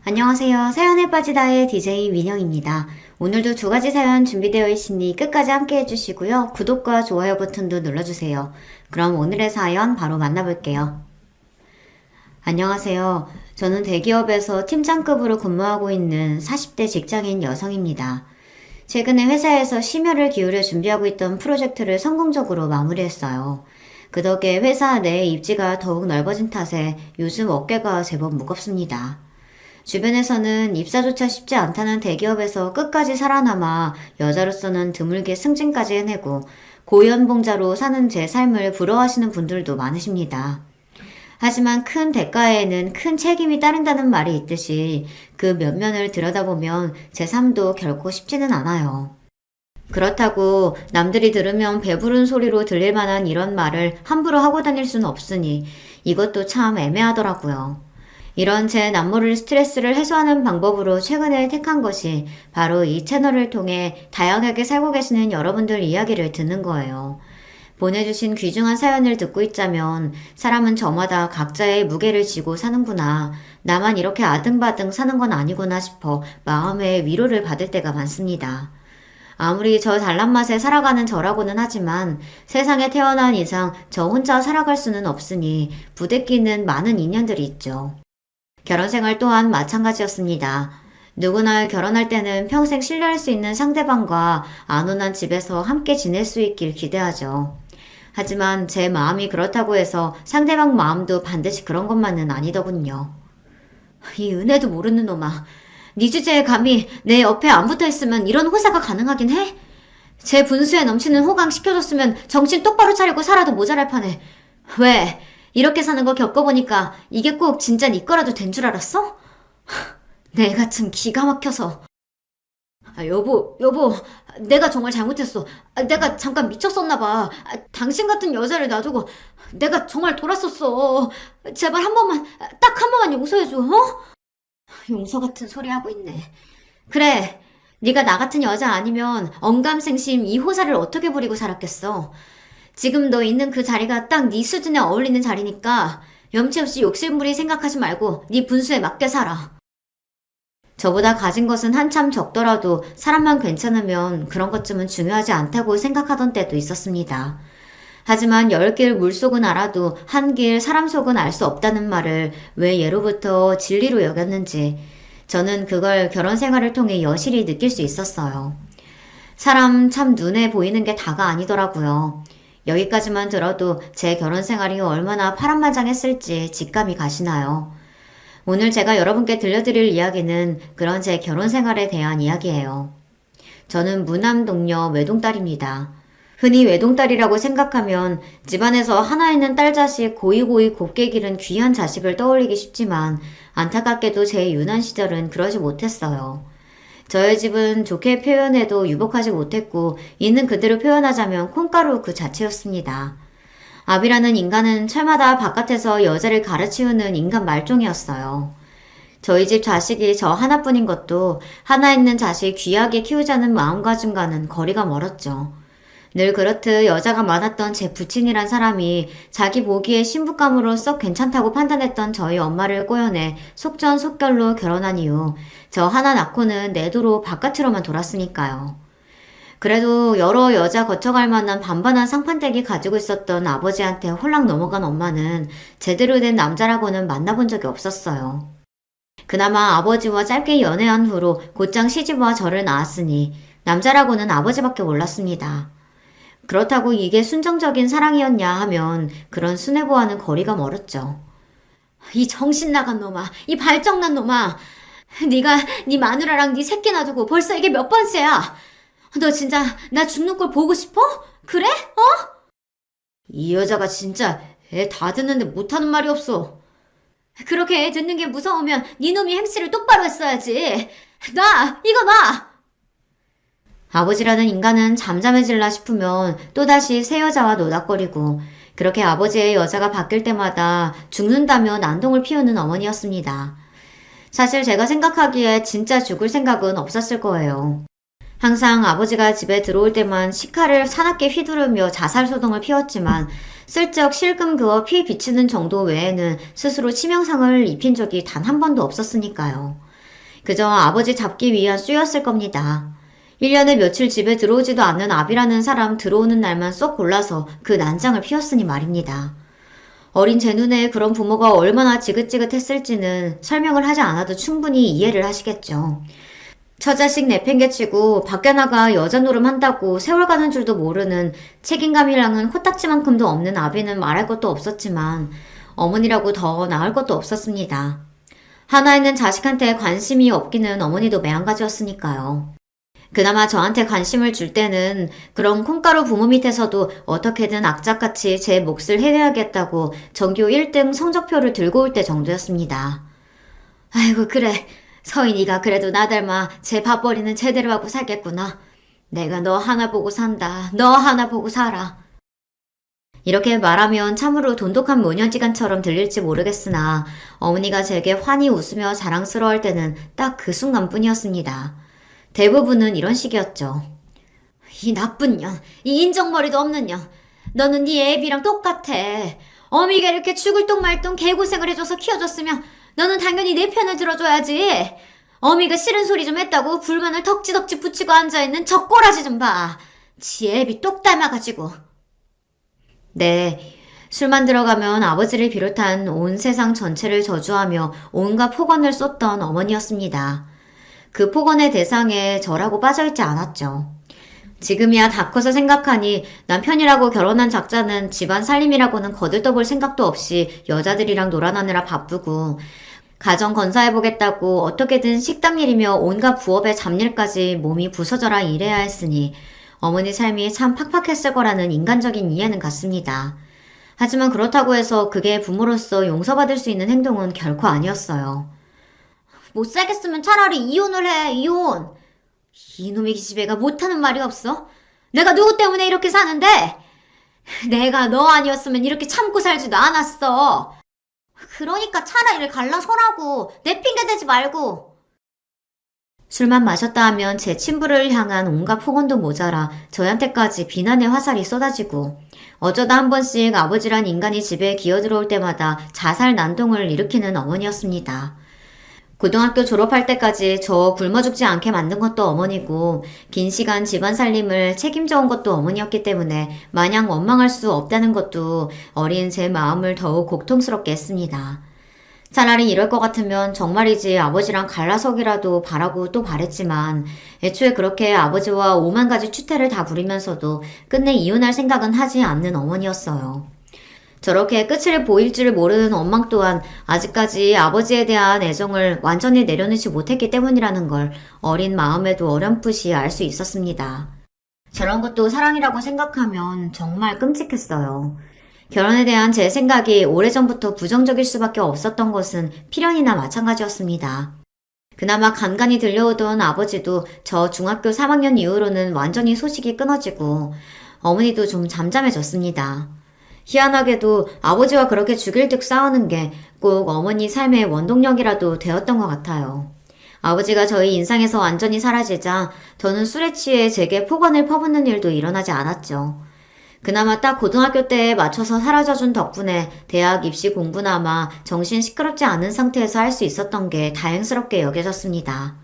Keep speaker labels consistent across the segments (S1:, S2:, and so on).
S1: 안녕하세요. 사연에 빠지다의 DJ 민영입니다. 오늘도 두 가지 사연 준비되어 있으니 끝까지 함께 해주시고요. 구독과 좋아요 버튼도 눌러주세요. 그럼 오늘의 사연 바로 만나볼게요. 안녕하세요. 저는 대기업에서 팀장급으로 근무하고 있는 40대 직장인 여성입니다. 최근에 회사에서 심혈을 기울여 준비하고 있던 프로젝트를 성공적으로 마무리했어요. 그 덕에 회사 내 입지가 더욱 넓어진 탓에 요즘 어깨가 제법 무겁습니다. 주변에서는 입사조차 쉽지 않다는 대기업에서 끝까지 살아남아 여자로서는 드물게 승진까지 해내고 고연봉자로 사는 제 삶을 부러워하시는 분들도 많으십니다. 하지만 큰 대가에는 큰 책임이 따른다는 말이 있듯이 그 면면을 들여다보면 제 삶도 결코 쉽지는 않아요. 그렇다고 남들이 들으면 배부른 소리로 들릴 만한 이런 말을 함부로 하고 다닐 수는 없으니 이것도 참 애매하더라고요. 이런 제 남모를 스트레스를 해소하는 방법으로 최근에 택한 것이 바로 이 채널을 통해 다양하게 살고 계시는 여러분들 이야기를 듣는 거예요. 보내주신 귀중한 사연을 듣고 있자면 사람은 저마다 각자의 무게를 지고 사는구나. 나만 이렇게 아등바등 사는 건 아니구나 싶어 마음의 위로를 받을 때가 많습니다. 아무리 저 잘난 맛에 살아가는 저라고는 하지만 세상에 태어난 이상 저 혼자 살아갈 수는 없으니 부대끼는 많은 인연들이 있죠. 결혼생활 또한 마찬가지였습니다. 누구나 결혼할 때는 평생 신뢰할 수 있는 상대방과 안온한 집에서 함께 지낼 수 있길 기대하죠. 하지만 제 마음이 그렇다고 해서 상대방 마음도 반드시 그런 것만은 아니더군요. 이 은혜도 모르는 놈아. 네 주제에 감히 내 옆에 안 붙어있으면 이런 호사가 가능하긴 해? 제 분수에 넘치는 호강 시켜줬으면 정신 똑바로 차리고 살아도 모자랄 판에. 왜? 이렇게 사는 거 겪어보니까 이게 꼭 진짜 네 거라도 된 줄 알았어? 내가 참 기가 막혀서. 여보, 내가 정말 잘못했어. 내가 잠깐 미쳤었나 봐. 당신 같은 여자를 놔두고 내가 정말 돌았었어. 제발 한 번만, 딱 한 번만 용서해줘, 어? 용서 같은 소리 하고 있네. 그래, 네가 나 같은 여자 아니면 언감생심 이 호사를 어떻게 부리고 살았겠어. 지금 너 있는 그 자리가 딱 네 수준에 어울리는 자리니까 염치 없이 욕심부리 생각하지 말고 네 분수에 맞게 살아. 저보다 가진 것은 한참 적더라도 사람만 괜찮으면 그런 것쯤은 중요하지 않다고 생각하던 때도 있었습니다. 하지만 10길 물속은 알아도 한 길 사람 속은 알 수 없다는 말을 왜 예로부터 진리로 여겼는지 저는 그걸 결혼 생활을 통해 여실히 느낄 수 있었어요. 사람 참 눈에 보이는 게 다가 아니더라고요. 여기까지만 들어도 제 결혼 생활이 얼마나 파란만장했을지 직감이 가시나요? 오늘 제가 여러분께 들려드릴 이야기는 그런 제 결혼 생활에 대한 이야기예요. 저는 무남 동녀 외동딸입니다. 흔히 외동딸이라고 생각하면 집안에서 하나 있는 딸 자식 고이고이 곱게 기른 귀한 자식을 떠올리기 쉽지만 안타깝게도 제 유년 시절은 그러지 못했어요. 저의 집은 좋게 표현해도 유복하지 못했고 있는 그대로 표현하자면 콩가루 그 자체였습니다. 아비라는 인간은 철마다 바깥에서 여자를 가르치우는 인간 말종이었어요. 저희 집 자식이 저 하나뿐인 것도 하나 있는 자식 귀하게 키우자는 마음가짐과는 거리가 멀었죠. 늘 그렇듯 여자가 많았던 제 부친이란 사람이 자기 보기에 신부감으로 썩 괜찮다고 판단했던 저희 엄마를 꼬여내 속전속결로 결혼한 이후 저 하나 낳고는 내도로 바깥으로만 돌았으니까요. 그래도 여러 여자 거쳐갈 만한 반반한 상판댁이 가지고 있었던 아버지한테 홀랑 넘어간 엄마는 제대로 된 남자라고는 만나본 적이 없었어요. 그나마 아버지와 짧게 연애한 후로 곧장 시집와 저를 낳았으니 남자라고는 아버지밖에 몰랐습니다. 그렇다고 이게 순정적인 사랑이었냐 하면 그런 순애보와는 거리가 멀었죠. 이 정신 나간 놈아, 이 발정난 놈아. 네가 네 마누라랑 네 새끼 놔두고 벌써 이게 몇 번째야. 너 진짜 나 죽는 걸 보고 싶어? 그래? 어? 이 여자가 진짜 애 다 듣는데 못하는 말이 없어. 그렇게 애 듣는 게 무서우면 네 놈이 행실을 똑바로 했어야지. 이거 놔! 아버지라는 인간은 잠잠해질라 싶으면 또다시 새 여자와 노닥거리고 그렇게 아버지의 여자가 바뀔 때마다 죽는다며 난동을 피우는 어머니였습니다. 사실 제가 생각하기에 진짜 죽을 생각은 없었을 거예요. 항상 아버지가 집에 들어올 때만 시카를 사납게 휘두르며 자살소동을 피웠지만 슬쩍 실금 그어 피 비치는 정도 외에는 스스로 치명상을 입힌 적이 단 한 번도 없었으니까요. 그저 아버지 잡기 위한 쑤였을 겁니다. 1년에 며칠 집에 들어오지도 않는 아비라는 사람 들어오는 날만 쏙 골라서 그 난장을 피웠으니 말입니다. 어린 제 눈에 그런 부모가 얼마나 지긋지긋했을지는 설명을 하지 않아도 충분히 이해를 하시겠죠. 처자식 내팽개치고 밖에 나가 여자 노름 한다고 세월 가는 줄도 모르는 책임감이랑은 코딱지만큼도 없는 아비는 말할 것도 없었지만 어머니라고 더 나을 것도 없었습니다. 하나 있는 자식한테 관심이 없기는 어머니도 매한가지였으니까요. 그나마 저한테 관심을 줄 때는 그런 콩가루 부모 밑에서도 어떻게든 악착같이 제 몫을 해내야겠다고 전교 1등 성적표를 들고 올 때 정도였습니다. 아이고 그래. 서인이가 그래도 나 닮아 제 밥벌이는 제대로 하고 살겠구나. 내가 너 하나 보고 산다. 너 하나 보고 살아. 이렇게 말하면 참으로 돈독한 모녀지간처럼 들릴지 모르겠으나 어머니가 제게 환히 웃으며 자랑스러워할 때는 딱 그 순간뿐이었습니다. 대부분은 이런 식이었죠. 이 나쁜 년, 이 인정머리도 없는 년. 너는 네 애비랑 똑같아. 어미가 이렇게 죽을 똥 말 똥 개고생을 해줘서 키워줬으면 너는 당연히 내 편을 들어줘야지. 어미가 싫은 소리 좀 했다고 불만을 덕지덕지 붙이고 앉아있는 저 꼬라지 좀 봐. 지 애비 똑 닮아가지고. 네, 술만 들어가면 아버지를 비롯한 온 세상 전체를 저주하며 온갖 폭언을 쏟던 어머니였습니다. 그 폭언의 대상에 저라고 빠져있지 않았죠. 지금이야 다 커서 생각하니 남편이라고 결혼한 작자는 집안 살림이라고는 거들떠볼 생각도 없이 여자들이랑 놀아나느라 바쁘고 가정 건사해보겠다고 어떻게든 식당 일이며 온갖 부업의 잡일까지 몸이 부서져라 일해야 했으니 어머니 삶이 참 팍팍했을 거라는 인간적인 이해는 같습니다. 하지만 그렇다고 해서 그게 부모로서 용서받을 수 있는 행동은 결코 아니었어요. 못 살겠으면 차라리 이혼을 해, 이혼. 이놈의 기집애가 못하는 말이 없어? 내가 누구 때문에 이렇게 사는데? 내가 너 아니었으면 이렇게 참고 살지도 않았어. 그러니까 차라리 갈라서라고. 내 핑계 대지 말고. 술만 마셨다 하면 제 친부를 향한 온갖 폭언도 모자라 저한테까지 비난의 화살이 쏟아지고 어쩌다 한 번씩 아버지란 인간이 집에 기어들어올 때마다 자살 난동을 일으키는 어머니였습니다. 고등학교 졸업할 때까지 저 굶어 죽지 않게 만든 것도 어머니고 긴 시간 집안 살림을 책임져 온 것도 어머니였기 때문에 마냥 원망할 수 없다는 것도 어린 제 마음을 더욱 고통스럽게 했습니다. 차라리 이럴 것 같으면 정말이지 아버지랑 갈라서기라도 바라고 또 바랬지만 애초에 그렇게 아버지와 오만 가지 추태를 다 부리면서도 끝내 이혼할 생각은 하지 않는 어머니였어요. 저렇게 끝을 보일 줄 모르는 원망 또한 아직까지 아버지에 대한 애정을 완전히 내려놓지 못했기 때문이라는 걸 어린 마음에도 어렴풋이 알 수 있었습니다. 저런 것도 사랑이라고 생각하면 정말 끔찍했어요. 결혼에 대한 제 생각이 오래전부터 부정적일 수밖에 없었던 것은 필연이나 마찬가지였습니다. 그나마 간간히 들려오던 아버지도 저 중학교 3학년 이후로는 완전히 소식이 끊어지고 어머니도 좀 잠잠해졌습니다. 희한하게도 아버지와 그렇게 죽일 듯 싸우는 게 꼭 어머니 삶의 원동력이라도 되었던 것 같아요. 아버지가 저희 인상에서 완전히 사라지자 저는 술에 취해 제게 폭언을 퍼붓는 일도 일어나지 않았죠. 그나마 딱 고등학교 때에 맞춰서 사라져준 덕분에 대학 입시 공부나마 정신 시끄럽지 않은 상태에서 할 수 있었던 게 다행스럽게 여겨졌습니다.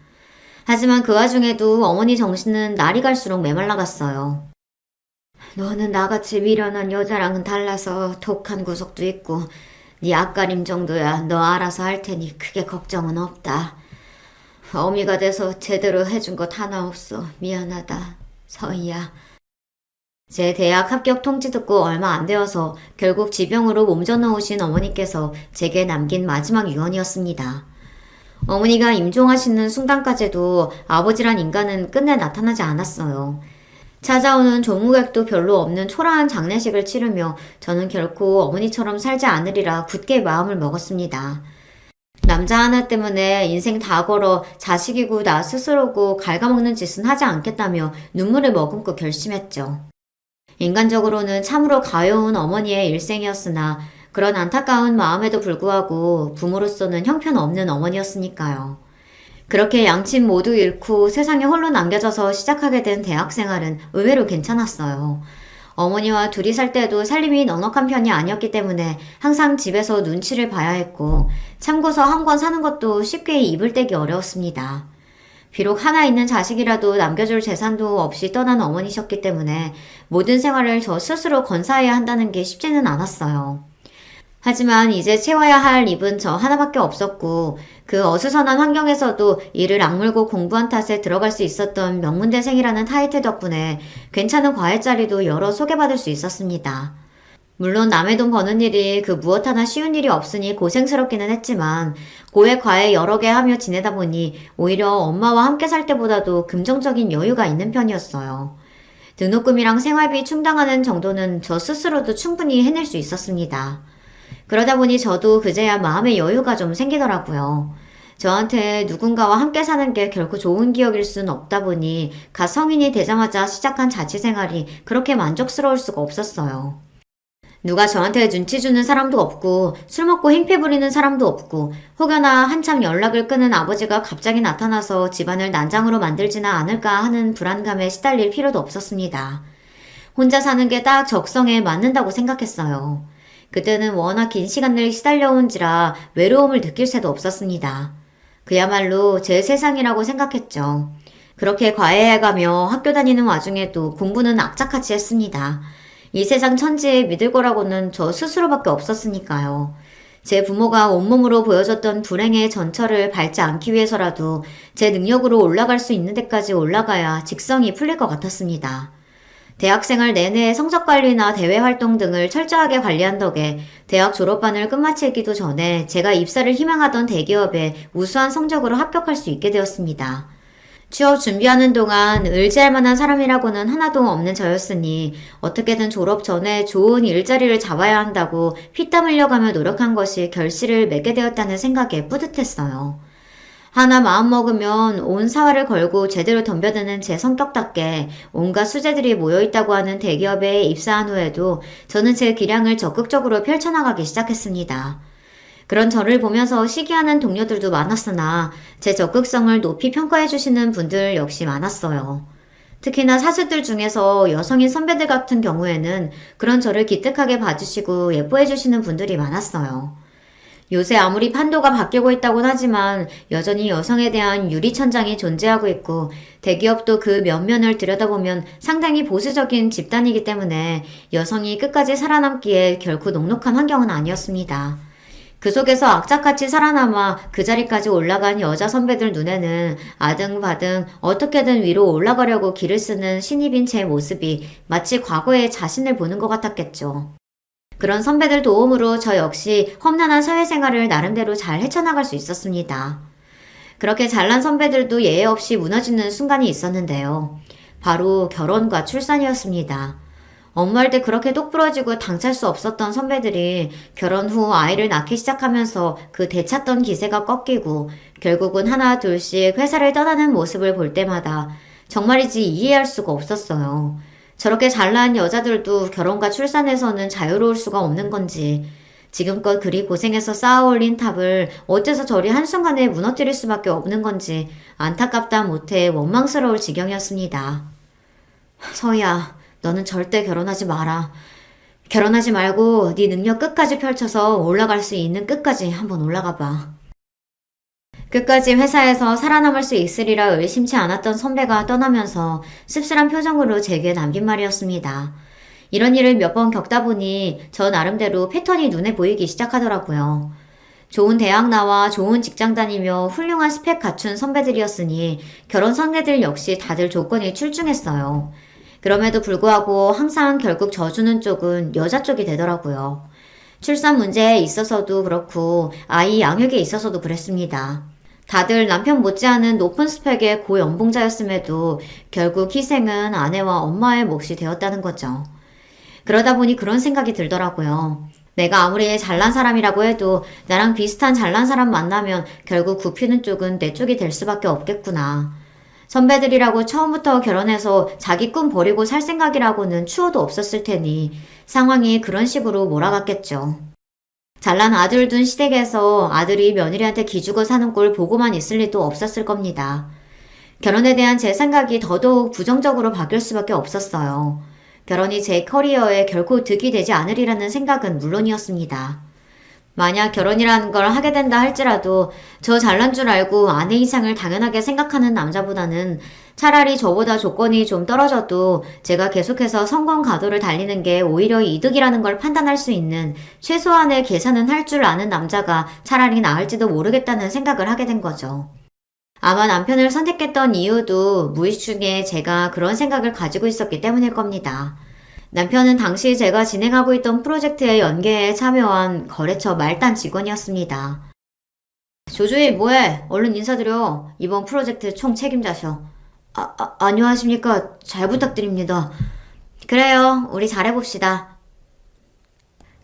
S1: 하지만 그 와중에도 어머니 정신은 날이 갈수록 메말라갔어요. 너는 나같이 미련한 여자랑은 달라서 독한 구석도 있고 네 앞가림 정도야 너 알아서 할 테니 크게 걱정은 없다. 어미가 돼서 제대로 해준 것 하나 없어. 미안하다. 서희야. 제 대학 합격 통지 듣고 얼마 안 되어서 결국 지병으로 몸져 놓으신 어머니께서 제게 남긴 마지막 유언이었습니다. 어머니가 임종하시는 순간까지도 아버지란 인간은 끝내 나타나지 않았어요. 찾아오는 조무객도 별로 없는 초라한 장례식을 치르며 저는 결코 어머니처럼 살지 않으리라 굳게 마음을 먹었습니다. 남자 하나 때문에 인생 다 걸어 자식이고 나 스스로고 갉아먹는 짓은 하지 않겠다며 눈물을 머금고 결심했죠. 인간적으로는 참으로 가여운 어머니의 일생이었으나 그런 안타까운 마음에도 불구하고 부모로서는 형편없는 어머니였으니까요. 그렇게 양친 모두 잃고 세상에 홀로 남겨져서 시작하게 된 대학생활은 의외로 괜찮았어요. 어머니와 둘이 살 때도 살림이 넉넉한 편이 아니었기 때문에 항상 집에서 눈치를 봐야 했고, 참고서 한 권 사는 것도 쉽게 입을 떼기 어려웠습니다. 비록 하나 있는 자식이라도 남겨줄 재산도 없이 떠난 어머니셨기 때문에 모든 생활을 저 스스로 건사해야 한다는 게 쉽지는 않았어요. 하지만 이제 채워야 할 입은 저 하나밖에 없었고, 그 어수선한 환경에서도 이를 악물고 공부한 탓에 들어갈 수 있었던 명문대생이라는 타이틀 덕분에 괜찮은 과외자리도 여러 소개받을 수 있었습니다. 물론 남의 돈 버는 일이 그 무엇 하나 쉬운 일이 없으니 고생스럽기는 했지만, 고액 과외 여러 개 하며 지내다 보니 오히려 엄마와 함께 살 때보다도 금전적인 여유가 있는 편이었어요. 등록금이랑 생활비 충당하는 정도는 저 스스로도 충분히 해낼 수 있었습니다. 그러다 보니 저도 그제야 마음의 여유가 좀 생기더라고요. 저한테 누군가와 함께 사는 게 결코 좋은 기억일 순 없다 보니 갓 성인이 되자마자 시작한 자취생활이 그렇게 만족스러울 수가 없었어요. 누가 저한테 눈치 주는 사람도 없고 술 먹고 행패 부리는 사람도 없고 혹여나 한참 연락을 끊은 아버지가 갑자기 나타나서 집안을 난장으로 만들지나 않을까 하는 불안감에 시달릴 필요도 없었습니다. 혼자 사는 게 딱 적성에 맞는다고 생각했어요. 그때는 워낙 긴 시간을 시달려온지라 외로움을 느낄 새도 없었습니다. 그야말로 제 세상이라고 생각했죠. 그렇게 과외해가며 학교 다니는 와중에도 공부는 악착같이 했습니다. 이 세상 천지에 믿을 거라고는 저 스스로밖에 없었으니까요. 제 부모가 온몸으로 보여줬던 불행의 전철을 밟지 않기 위해서라도 제 능력으로 올라갈 수 있는 데까지 올라가야 직성이 풀릴 것 같았습니다. 대학생활 내내 성적관리나 대외활동 등을 철저하게 관리한 덕에 대학 졸업반을 끝마치기도 전에 제가 입사를 희망하던 대기업에 우수한 성적으로 합격할 수 있게 되었습니다. 취업 준비하는 동안 의지할 만한 사람이라고는 하나도 없는 저였으니 어떻게든 졸업 전에 좋은 일자리를 잡아야 한다고 피땀 흘려가며 노력한 것이 결실을 맺게 되었다는 생각에 뿌듯했어요. 하나 마음먹으면 온 사활을 걸고 제대로 덤벼드는 제 성격답게 온갖 수재들이 모여있다고 하는 대기업에 입사한 후에도 저는 제 기량을 적극적으로 펼쳐나가기 시작했습니다. 그런 저를 보면서 시기하는 동료들도 많았으나 제 적극성을 높이 평가해주시는 분들 역시 많았어요. 특히나 사수들 중에서 여성인 선배들 같은 경우에는 그런 저를 기특하게 봐주시고 예뻐해주시는 분들이 많았어요. 요새 아무리 판도가 바뀌고 있다곤 하지만 여전히 여성에 대한 유리천장이 존재하고 있고 대기업도 그 면면을 들여다보면 상당히 보수적인 집단이기 때문에 여성이 끝까지 살아남기에 결코 녹록한 환경은 아니었습니다. 그 속에서 악착같이 살아남아 그 자리까지 올라간 여자 선배들 눈에는 아등바등 어떻게든 위로 올라가려고 길을 쓰는 신입인 제 모습이 마치 과거의 자신을 보는 것 같았겠죠. 그런 선배들 도움으로 저 역시 험난한 사회생활을 나름대로 잘 헤쳐나갈 수 있었습니다. 그렇게 잘난 선배들도 예외 없이 무너지는 순간이 있었는데요. 바로 결혼과 출산이었습니다. 엄마일 때 그렇게 똑부러지고 당찰 수 없었던 선배들이 결혼 후 아이를 낳기 시작하면서 그 되찾던 기세가 꺾이고 결국은 하나 둘씩 회사를 떠나는 모습을 볼 때마다 정말이지 이해할 수가 없었어요. 저렇게 잘난 여자들도 결혼과 출산에서는 자유로울 수가 없는 건지 지금껏 그리 고생해서 쌓아올린 탑을 어째서 저리 한순간에 무너뜨릴 수밖에 없는 건지 안타깝다 못해 원망스러울 지경이었습니다. 서희야, 너는 절대 결혼하지 마라. 결혼하지 말고 네 능력 끝까지 펼쳐서 올라갈 수 있는 끝까지 한번 올라가 봐. 끝까지 회사에서 살아남을 수 있으리라 의심치 않았던 선배가 떠나면서 씁쓸한 표정으로 제게 남긴 말이었습니다. 이런 일을 몇 번 겪다 보니 저 나름대로 패턴이 눈에 보이기 시작하더라고요. 좋은 대학 나와 좋은 직장 다니며 훌륭한 스펙 갖춘 선배들이었으니 결혼 상대들 역시 다들 조건이 출중했어요. 그럼에도 불구하고 항상 결국 져주는 쪽은 여자 쪽이 되더라고요. 출산 문제에 있어서도 그렇고 아이 양육에 있어서도 그랬습니다. 다들 남편 못지않은 높은 스펙의 고연봉자였음에도 결국 희생은 아내와 엄마의 몫이 되었다는 거죠. 그러다 보니 그런 생각이 들더라고요. 내가 아무리 잘난 사람이라고 해도 나랑 비슷한 잘난 사람 만나면 결국 굽히는 쪽은 내 쪽이 될 수밖에 없겠구나. 선배들이라고 처음부터 결혼해서 자기 꿈 버리고 살 생각이라고는 추호도 없었을 테니 상황이 그런 식으로 몰아갔겠죠. 잘난 아들 둔 시댁에서 아들이 며느리한테 기죽어 사는 꼴 보고만 있을 리도 없었을 겁니다. 결혼에 대한 제 생각이 더더욱 부정적으로 바뀔 수밖에 없었어요. 결혼이 제 커리어에 결코 득이 되지 않으리라는 생각은 물론이었습니다. 만약 결혼이라는 걸 하게 된다 할지라도 저 잘난 줄 알고 아내 이상을 당연하게 생각하는 남자보다는 차라리 저보다 조건이 좀 떨어져도 제가 계속해서 성공 가도를 달리는 게 오히려 이득이라는 걸 판단할 수 있는 최소한의 계산은 할 줄 아는 남자가 차라리 나을지도 모르겠다는 생각을 하게 된 거죠. 아마 남편을 선택했던 이유도 무의식 중에 제가 그런 생각을 가지고 있었기 때문일 겁니다. 남편은 당시 제가 진행하고 있던 프로젝트의 연계에 참여한 거래처 말단 직원이었습니다. 조주희 뭐해? 얼른 인사드려. 이번 프로젝트 총 책임자셔. 안녕하십니까. 잘 부탁드립니다. 그래요. 우리 잘해봅시다.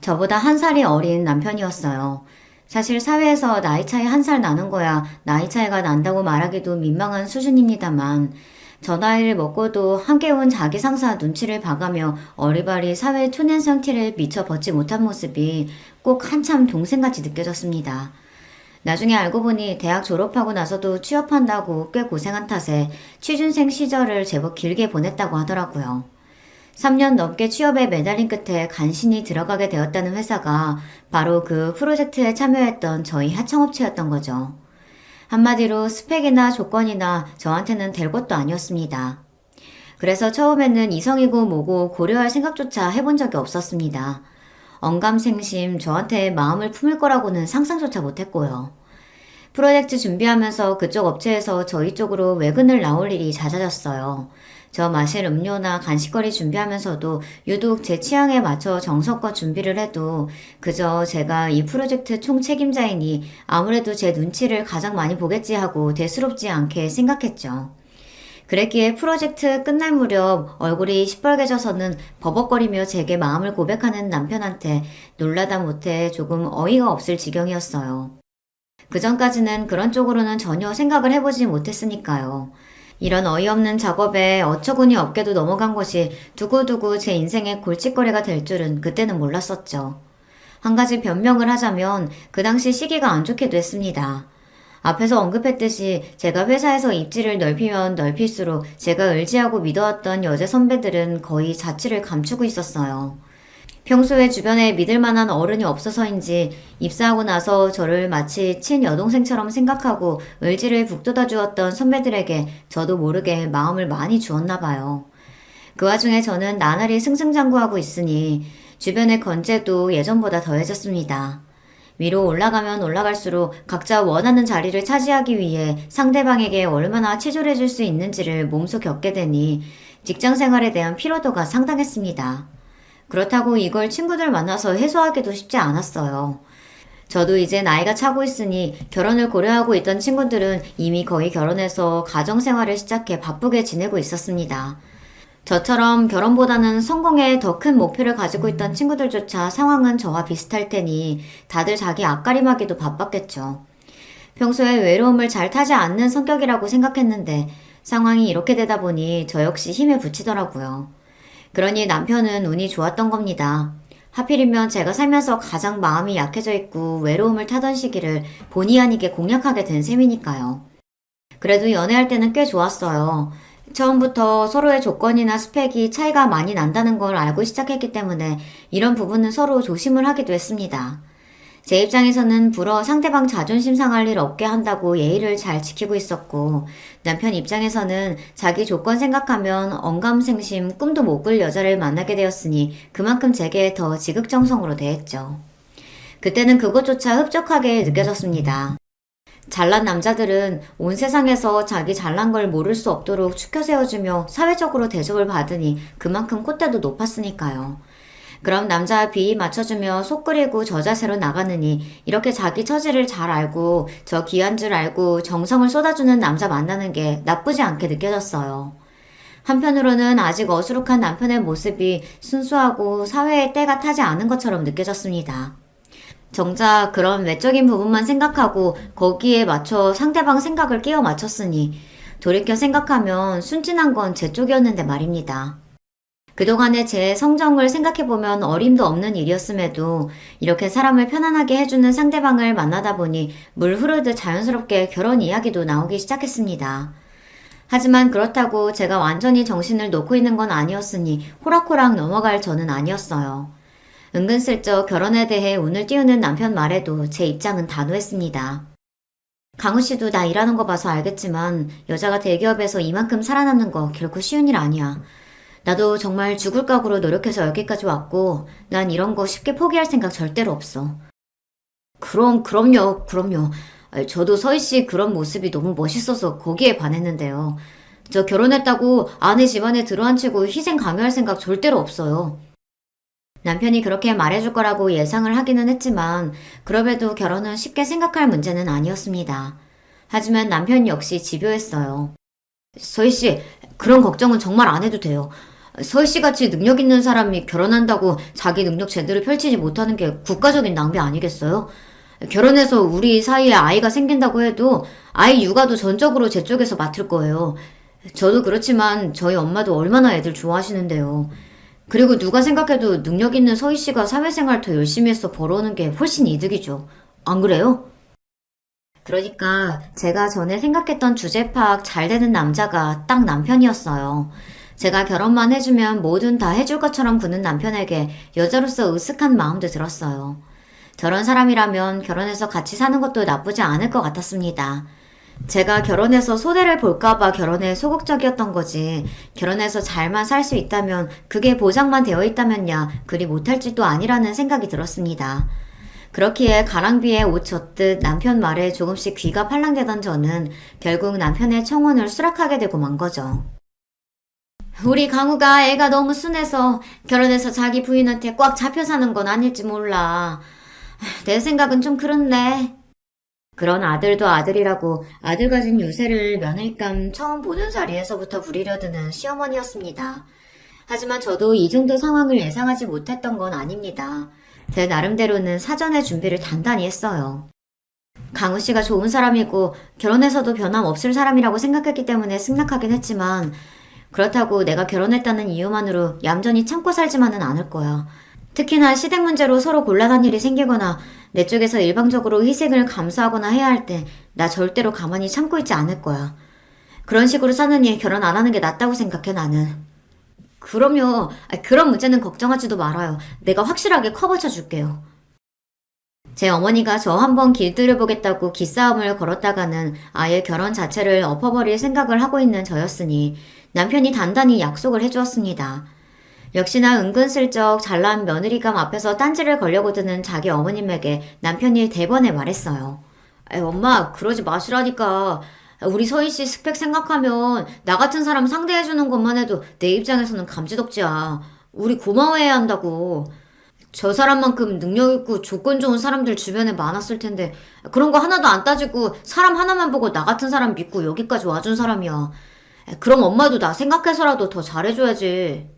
S1: 저보다 한 살이 어린 남편이었어요. 사실 사회에서 나이 차이 한 살 나는 거야 나이 차이가 난다고 말하기도 민망한 수준입니다만 저 나이를 먹고도 함께 온 자기 상사 눈치를 봐가며 어리바리 사회 초년생 티를 미처 벗지 못한 모습이 꼭 한참 동생같이 느껴졌습니다. 나중에 알고 보니 대학 졸업하고 나서도 취업한다고 꽤 고생한 탓에 취준생 시절을 제법 길게 보냈다고 하더라고요. 3년 넘게 취업에 매달린 끝에 간신히 들어가게 되었다는 회사가 바로 그 프로젝트에 참여했던 저희 하청업체였던 거죠. 한마디로 스펙이나 조건이나 저한테는 될 것도 아니었습니다. 그래서 처음에는 이성이고 뭐고 고려할 생각조차 해본 적이 없었습니다. 언감생심 저한테 마음을 품을 거라고는 상상조차 못했고요. 프로젝트 준비하면서 그쪽 업체에서 저희 쪽으로 외근을 나올 일이 잦아졌어요. 저 마실 음료나 간식거리 준비하면서도 유독 제 취향에 맞춰 정성껏 준비를 해도 그저 제가 이 프로젝트 총 책임자이니 아무래도 제 눈치를 가장 많이 보겠지 하고 대수롭지 않게 생각했죠. 그랬기에 프로젝트 끝날 무렵 얼굴이 시뻘개져서는 버벅거리며 제게 마음을 고백하는 남편한테 놀라다 못해 조금 어이가 없을 지경이었어요. 그전까지는 그런 쪽으로는 전혀 생각을 해보지 못했으니까요. 이런 어이없는 작업에 어처구니 없게도 넘어간 것이 두고두고 제 인생의 골칫거리가 될 줄은 그때는 몰랐었죠. 한 가지 변명을 하자면 그 당시 시기가 안 좋게 됐습니다. 앞에서 언급했듯이 제가 회사에서 입지를 넓히면 넓힐수록 제가 의지하고 믿어왔던 여자 선배들은 거의 자취를 감추고 있었어요. 평소에 주변에 믿을 만한 어른이 없어서인지 입사하고 나서 저를 마치 친여동생처럼 생각하고 의지를 북돋아 주었던 선배들에게 저도 모르게 마음을 많이 주었나 봐요. 그 와중에 저는 나날이 승승장구하고 있으니 주변의 건재도 예전보다 더해졌습니다. 위로 올라가면 올라갈수록 각자 원하는 자리를 차지하기 위해 상대방에게 얼마나 치졸해 줄 수 있는지를 몸소 겪게 되니 직장 생활에 대한 피로도가 상당했습니다. 그렇다고 이걸 친구들 만나서 해소하기도 쉽지 않았어요. 저도 이제 나이가 차고 있으니 결혼을 고려하고 있던 친구들은 이미 거의 결혼해서 가정생활을 시작해 바쁘게 지내고 있었습니다. 저처럼 결혼보다는 성공에 더 큰 목표를 가지고 있던 친구들조차 상황은 저와 비슷할 테니 다들 자기 앞가림하기도 바빴겠죠. 평소에 외로움을 잘 타지 않는 성격이라고 생각했는데 상황이 이렇게 되다 보니 저 역시 힘에 부치더라고요. 그러니 남편은 운이 좋았던 겁니다. 하필이면 제가 살면서 가장 마음이 약해져 있고 외로움을 타던 시기를 본의 아니게 공략하게 된 셈이니까요. 그래도 연애할 때는 꽤 좋았어요. 처음부터 서로의 조건이나 스펙이 차이가 많이 난다는 걸 알고 시작했기 때문에 이런 부분은 서로 조심을 하기도 했습니다. 제 입장에서는 불어 상대방 자존심 상할 일 없게 한다고 예의를 잘 지키고 있었고 남편 입장에서는 자기 조건 생각하면 언감생심 꿈도 못 꿀 여자를 만나게 되었으니 그만큼 제게 더 지극정성으로 대했죠. 그때는 그것조차 흡족하게 느껴졌습니다. 잘난 남자들은 온 세상에서 자기 잘난 걸 모를 수 없도록 추켜 세워주며 사회적으로 대접을 받으니 그만큼 콧대도 높았으니까요. 그럼 남자 비위 맞춰주며 속 끓이고 저 자세로 나가느니 이렇게 자기 처지를 잘 알고 저 귀한 줄 알고 정성을 쏟아주는 남자 만나는 게 나쁘지 않게 느껴졌어요. 한편으로는 아직 어수룩한 남편의 모습이 순수하고 사회의 때가 타지 않은 것처럼 느껴졌습니다. 정작 그런 외적인 부분만 생각하고 거기에 맞춰 상대방 생각을 끼워 맞췄으니 돌이켜 생각하면 순진한 건 제 쪽이었는데 말입니다. 그동안의 제 성정을 생각해보면 어림도 없는 일이었음에도 이렇게 사람을 편안하게 해주는 상대방을 만나다 보니 물 흐르듯 자연스럽게 결혼 이야기도 나오기 시작했습니다. 하지만 그렇다고 제가 완전히 정신을 놓고 있는 건 아니었으니 호락호락 넘어갈 저는 아니었어요. 은근슬쩍 결혼에 대해 운을 띄우는 남편 말에도 제 입장은 단호했습니다. 강우 씨도 나 일하는 거 봐서 알겠지만 여자가 대기업에서 이만큼 살아남는 거 결코 쉬운 일 아니야. 나도 정말 죽을 각오로 노력해서 여기까지 왔고 난 이런 거 쉽게 포기할 생각 절대로 없어. 그럼요. 저도 서희 씨 그런 모습이 너무 멋있어서 거기에 반했는데요. 저 결혼했다고 아내 집안에 들어앉히고 희생 강요할 생각 절대로 없어요. 남편이 그렇게 말해줄 거라고 예상을 하기는 했지만 그럼에도 결혼은 쉽게 생각할 문제는 아니었습니다. 하지만 남편 역시 집요했어요. 서희 씨, 그런 걱정은 정말 안 해도 돼요. 서희 씨 같이 능력 있는 사람이 결혼한다고 자기 능력 제대로 펼치지 못하는 게 국가적인 낭비 아니겠어요? 결혼해서 우리 사이에 아이가 생긴다고 해도 아이 육아도 전적으로 제 쪽에서 맡을 거예요. 저도 그렇지만 저희 엄마도 얼마나 애들 좋아하시는데요. 그리고 누가 생각해도 능력 있는 서희 씨가 사회생활 더 열심히 해서 벌어오는 게 훨씬 이득이죠. 안 그래요? 그러니까 제가 전에 생각했던 주제 파악 잘 되는 남자가 딱 남편이었어요. 제가 결혼만 해주면 뭐든 다 해줄 것처럼 구는 남편에게 여자로서 으쓱한 마음도 들었어요. 저런 사람이라면 결혼해서 같이 사는 것도 나쁘지 않을 것 같았습니다. 제가 결혼해서 소대를 볼까봐 결혼에 소극적이었던 거지, 결혼해서 잘만 살 수 있다면 그게 보장만 되어 있다면야 그리 못할지도 아니라는 생각이 들었습니다. 그렇기에 가랑비에 옷 젖듯 남편 말에 조금씩 귀가 팔랑대던 저는 결국 남편의 청혼을 수락하게 되고 만 거죠. 우리 강우가 애가 너무 순해서 결혼해서 자기 부인한테 꽉 잡혀 사는 건 아닐지 몰라. 내 생각은 좀 그렇네. 그런 아들도 아들이라고 아들 가진 유세를 며느리감 처음 보는 자리에서부터 부리려드는 시어머니였습니다. 하지만 저도 이 정도 상황을 예상하지 못했던 건 아닙니다. 제 나름대로는 사전에 준비를 단단히 했어요. 강우 씨가 좋은 사람이고 결혼해서도 변함 없을 사람이라고 생각했기 때문에 승낙하긴 했지만 그렇다고 내가 결혼했다는 이유만으로 얌전히 참고 살지만은 않을 거야. 특히나 시댁 문제로 서로 곤란한 일이 생기거나 내 쪽에서 일방적으로 희생을 감수하거나 해야 할 때 나 절대로 가만히 참고 있지 않을 거야. 그런 식으로 사느니 결혼 안 하는 게 낫다고 생각해 나는. 그럼요. 그런 문제는 걱정하지도 말아요. 내가 확실하게 커버쳐 줄게요. 제 어머니가 저 한번 길들여보겠다고 기싸움을 걸었다가는 아예 결혼 자체를 엎어버릴 생각을 하고 있는 저였으니 남편이 단단히 약속을 해주었습니다. 역시나 은근슬쩍 잘난 며느리감 앞에서 딴지를 걸려고 드는 자기 어머님에게 남편이 대번에 말했어요. 엄마, 그러지 마시라니까. 우리 서희 씨 스펙 생각하면 나 같은 사람 상대해주는 것만 해도 내 입장에서는 감지덕지야. 우리 고마워해야 한다고. 저 사람만큼 능력 있고 조건 좋은 사람들 주변에 많았을 텐데 그런 거 하나도 안 따지고 사람 하나만 보고 나 같은 사람 믿고 여기까지 와준 사람이야. 그럼 엄마도 나 생각해서라도 더 잘해줘야지.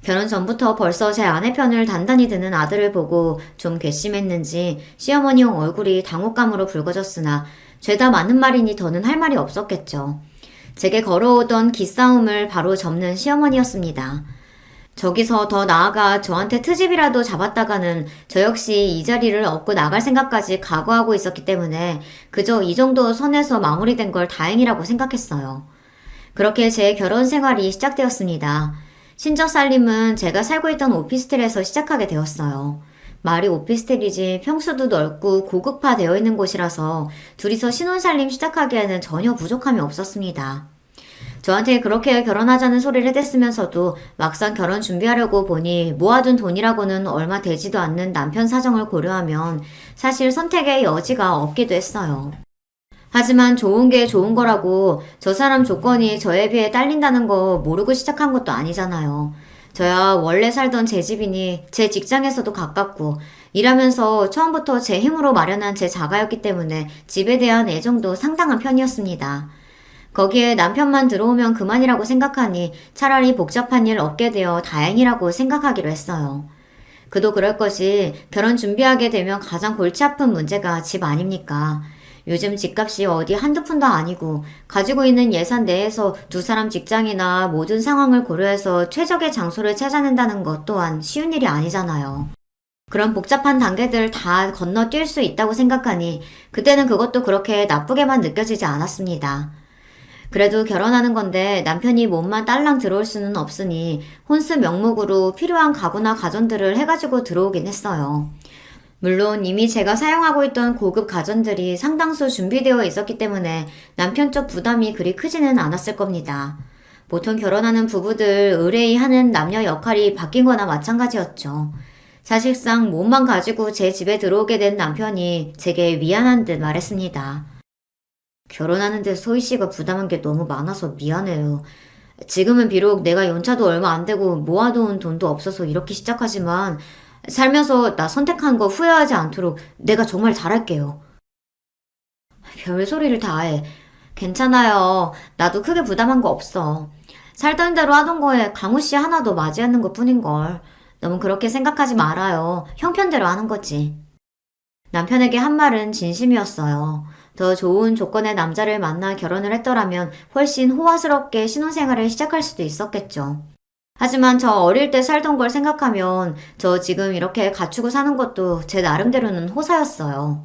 S1: 결혼 전부터 벌써 제 아내 편을 단단히 드는 아들을 보고 좀 괘씸했는지 시어머니 형 얼굴이 당혹감으로 붉어졌으나 죄다 맞는 말이니 더는 할 말이 없었겠죠. 제게 걸어오던 기싸움을 바로 접는 시어머니였습니다. 저기서 더 나아가 저한테 트집이라도 잡았다가는 저 역시 이 자리를 얻고 나갈 생각까지 각오하고 있었기 때문에 그저 이 정도 선에서 마무리된 걸 다행이라고 생각했어요. 그렇게 제 결혼 생활이 시작되었습니다. 신적살림은 제가 살고 있던 오피스텔에서 시작하게 되었어요. 말이 오피스텔이지 평수도 넓고 고급화되어 있는 곳이라서 둘이서 신혼살림 시작하기에는 전혀 부족함이 없었습니다. 저한테 그렇게 결혼하자는 소리를 해댔으면서도 막상 결혼 준비하려고 보니 모아둔 돈이라고는 얼마 되지도 않는 남편 사정을 고려하면 사실 선택의 여지가 없기도 했어요. 하지만 좋은 게 좋은 거라고 저 사람 조건이 저에 비해 딸린다는 거 모르고 시작한 것도 아니잖아요. 저야 원래 살던 제 집이니 제 직장에서도 가깝고 일하면서 처음부터 제 힘으로 마련한 제 자가였기 때문에 집에 대한 애정도 상당한 편이었습니다. 거기에 남편만 들어오면 그만이라고 생각하니 차라리 복잡한 일 없게 되어 다행이라고 생각하기로 했어요. 그도 그럴 것이 결혼 준비하게 되면 가장 골치 아픈 문제가 집 아닙니까? 요즘 집값이 어디 한두 푼도 아니고 가지고 있는 예산 내에서 두 사람 직장이나 모든 상황을 고려해서 최적의 장소를 찾아낸다는 것 또한 쉬운 일이 아니잖아요. 그런 복잡한 단계들 다 건너뛸 수 있다고 생각하니 그때는 그것도 그렇게 나쁘게만 느껴지지 않았습니다. 그래도 결혼하는 건데 남편이 몸만 딸랑 들어올 수는 없으니 혼수 명목으로 필요한 가구나 가전들을 해가지고 들어오긴 했어요. 물론 이미 제가 사용하고 있던 고급 가전들이 상당수 준비되어 있었기 때문에 남편 쪽 부담이 그리 크지는 않았을 겁니다. 보통 결혼하는 부부들 의뢰하는 남녀 역할이 바뀐 거나 마찬가지였죠. 사실상 몸만 가지고 제 집에 들어오게 된 남편이 제게 미안한 듯 말했습니다. 결혼하는데 소희 씨가 부담한 게 너무 많아서 미안해요. 지금은 비록 내가 연차도 얼마 안 되고 모아둔 돈도 없어서 이렇게 시작하지만 살면서 나 선택한 거 후회하지 않도록 내가 정말 잘할게요. 별소리를 다 해. 괜찮아요. 나도 크게 부담한 거 없어. 살던 대로 하던 거에 강우 씨 하나 더 맞이하는 것 뿐인걸. 너무 그렇게 생각하지 말아요. 형편대로 하는 거지. 남편에게 한 말은 진심이었어요. 더 좋은 조건의 남자를 만나 결혼을 했더라면 훨씬 호화스럽게 신혼생활을 시작할 수도 있었겠죠. 하지만 저 어릴 때 살던 걸 생각하면 저 지금 이렇게 갖추고 사는 것도 제 나름대로는 호사였어요.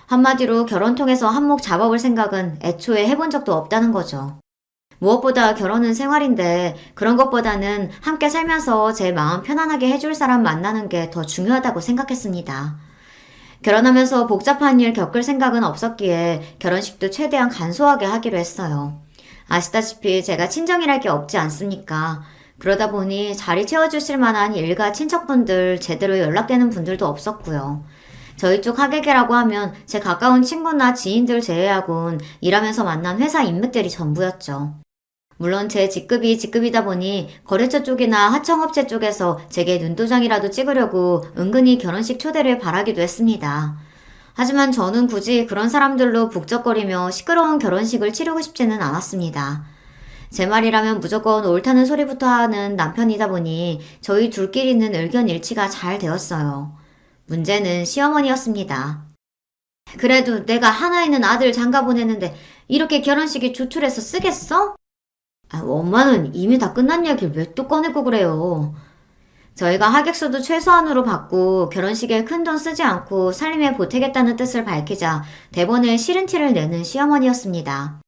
S1: 한마디로 결혼 통해서 한몫 잡아볼 생각은 애초에 해본 적도 없다는 거죠. 무엇보다 결혼은 생활인데 그런 것보다는 함께 살면서 제 마음 편안하게 해줄 사람 만나는 게 더 중요하다고 생각했습니다. 결혼하면서 복잡한 일 겪을 생각은 없었기에 결혼식도 최대한 간소하게 하기로 했어요. 아시다시피 제가 친정이랄 게 없지 않습니까? 그러다 보니 자리 채워주실 만한 일가 친척분들 제대로 연락되는 분들도 없었고요. 저희 쪽 하객이라고 하면 제 가까운 친구나 지인들 제외하곤 일하면서 만난 회사 인맥들이 전부였죠. 물론 제 직급이다 보니 거래처 쪽이나 하청업체 쪽에서 제게 눈도장이라도 찍으려고 은근히 결혼식 초대를 바라기도 했습니다. 하지만 저는 굳이 그런 사람들로 북적거리며 시끄러운 결혼식을 치르고 싶지는 않았습니다. 제 말이라면 무조건 옳다는 소리부터 하는 남편이다 보니 저희 둘끼리는 의견 일치가 잘 되었어요. 문제는 시어머니였습니다. 그래도 내가 하나 있는 아들 장가 보내는데 이렇게 결혼식에 조출해서 쓰겠어? 엄마는 이미 다 끝난 얘기를 왜 또 꺼내고 그래요. 저희가 하객수도 최소한으로 받고 결혼식에 큰돈 쓰지 않고 살림에 보태겠다는 뜻을 밝히자 대본에 싫은 티를 내는 시어머니였습니다.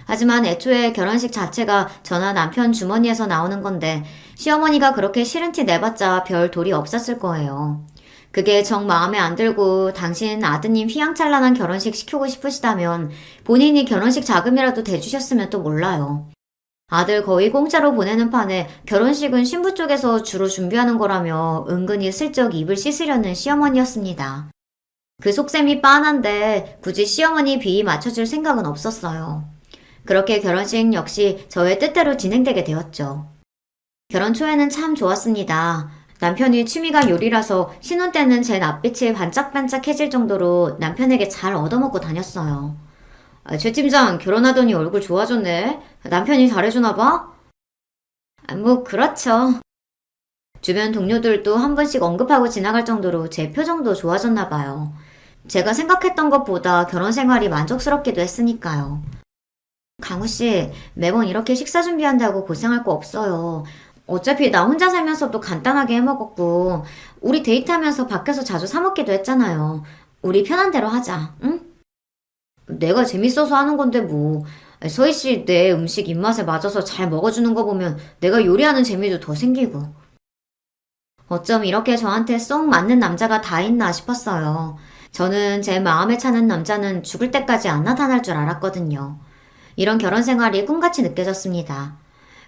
S1: 하지만 애초에 결혼식 자체가 저나 남편 주머니에서 나오는 건데 시어머니가 그렇게 싫은 티 내봤자 별 도리 없었을 거예요. 그게 정 마음에 안 들고 당신 아드님 휘황찬란한 결혼식 시키고 싶으시다면 본인이 결혼식 자금이라도 대주셨으면 또 몰라요. 아들 거의 공짜로 보내는 판에 결혼식은 신부 쪽에서 주로 준비하는 거라며 은근히 슬쩍 입을 씻으려는 시어머니였습니다. 그 속셈이 빤한데 굳이 시어머니 비위 맞춰줄 생각은 없었어요. 그렇게 결혼식 역시 저의 뜻대로 진행되게 되었죠. 결혼 초에는 참 좋았습니다. 남편이 취미가 요리라서 신혼 때는 제 낯빛이 반짝반짝해질 정도로 남편에게 잘 얻어먹고 다녔어요. 최 팀장 결혼하더니 얼굴 좋아졌네. 남편이 잘해주나 봐? 뭐 그렇죠. 주변 동료들도 한 번씩 언급하고 지나갈 정도로 제 표정도 좋아졌나 봐요. 제가 생각했던 것보다 결혼 생활이 만족스럽기도 했으니까요. 강우씨, 매번 이렇게 식사 준비한다고 고생할 거 없어요. 어차피 나 혼자 살면서도 간단하게 해먹었고 우리 데이트하면서 밖에서 자주 사 먹기도 했잖아요. 우리 편한 대로 하자, 응? 내가 재밌어서 하는 건데 뭐. 서희씨 내 음식 입맛에 맞아서 잘 먹어주는 거 보면 내가 요리하는 재미도 더 생기고. 어쩜 이렇게 저한테 쏙 맞는 남자가 다 있나 싶었어요. 저는 제 마음에 차는 남자는 죽을 때까지 안 나타날 줄 알았거든요. 이런 결혼 생활이 꿈같이 느껴졌습니다.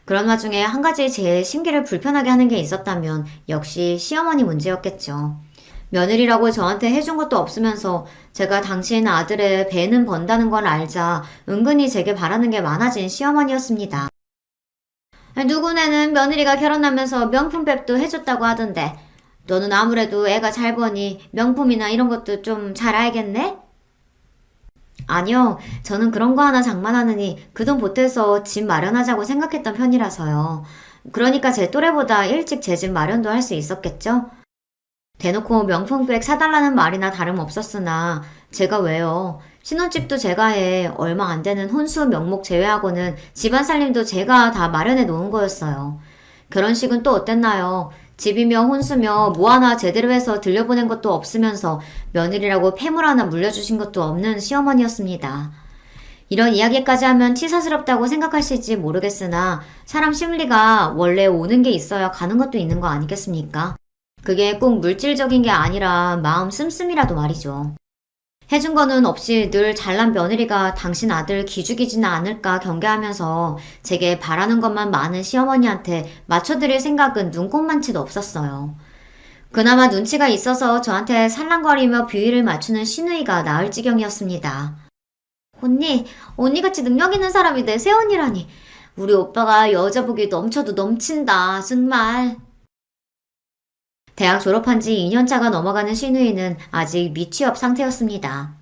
S1: 그런 와중에 한 가지 제 심기를 불편하게 하는 게 있었다면 역시 시어머니 문제였겠죠. 며느리라고 저한테 해준 것도 없으면서 제가 당신 아들의 배는 번다는 걸 알자 은근히 제게 바라는 게 많아진 시어머니였습니다. 누구네는 며느리가 결혼하면서 명품백도 해줬다고 하던데 너는 아무래도 애가 잘 버니 명품이나 이런 것도 좀 잘 알겠네? 아니요. 저는 그런 거 하나 장만하느니 그 돈 보태서 집 마련하자고 생각했던 편이라서요. 그러니까 제 또래보다 일찍 제 집 마련도 할 수 있었겠죠? 대놓고 명품백 사달라는 말이나 다름없었으나 제가 왜요? 신혼집도 제가 해 얼마 안 되는 혼수 명목 제외하고는 집안 살림도 제가 다 마련해 놓은 거였어요. 결혼식은 또 어땠나요? 집이며 혼수며 뭐 하나 제대로 해서 들려보낸 것도 없으면서 며느리라고 폐물 하나 물려주신 것도 없는 시어머니였습니다. 이런 이야기까지 하면 치사스럽다고 생각하실지 모르겠으나 사람 심리가 원래 오는 게 있어야 가는 것도 있는 거 아니겠습니까? 그게 꼭 물질적인 게 아니라 마음 씀씀이라도 말이죠. 해준 거는 없이 늘 잘난 며느리가 당신 아들 기죽이지는 않을까 경계하면서 제게 바라는 것만 많은 시어머니한테 맞춰드릴 생각은 눈꼽만치도 없었어요. 그나마 눈치가 있어서 저한테 살랑거리며 비위를 맞추는 시누이가 나을 지경이었습니다. 언니같이 능력 있는 사람이 내 새언니라니. 우리 오빠가 여자복이 넘쳐도 넘친다, 정말. 대학 졸업한 지 2년차가 넘어가는 시누이는 아직 미취업 상태였습니다.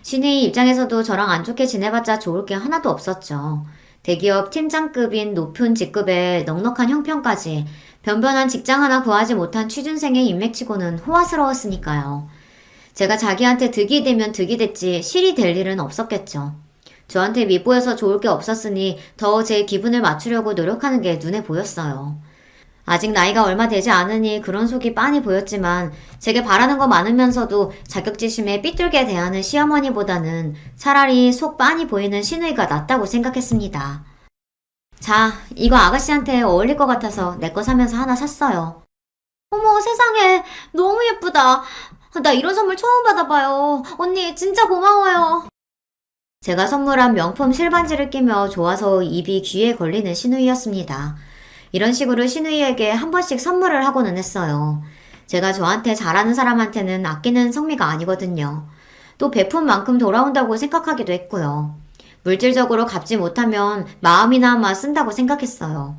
S1: 시누이 입장에서도 저랑 안 좋게 지내봤자 좋을 게 하나도 없었죠. 대기업 팀장급인 높은 직급에 넉넉한 형편까지 변변한 직장 하나 구하지 못한 취준생의 인맥치고는 호화스러웠으니까요. 제가 자기한테 득이 되면 득이 됐지 실이 될 일은 없었겠죠. 저한테 밉보여서 좋을 게 없었으니 더 제 기분을 맞추려고 노력하는 게 눈에 보였어요. 아직 나이가 얼마 되지 않으니 그런 속이 빤히 보였지만 제게 바라는 거 많으면서도 자격지심에 삐뚤게 대하는 시어머니보다는 차라리 속 빤히 보이는 시누이가 낫다고 생각했습니다. 자, 이거 아가씨한테 어울릴 것 같아서 내 거 사면서 하나 샀어요. 어머, 세상에, 너무 예쁘다. 나 이런 선물 처음 받아봐요. 언니, 진짜 고마워요. 제가 선물한 명품 실반지를 끼며 좋아서 입이 귀에 걸리는 시누이였습니다. 이런 식으로 시누이에게 한 번씩 선물을 하고는 했어요. 제가 저한테 잘하는 사람한테는 아끼는 성미가 아니거든요. 또 베푼 만큼 돌아온다고 생각하기도 했고요. 물질적으로 갚지 못하면 마음이나마 쓴다고 생각했어요.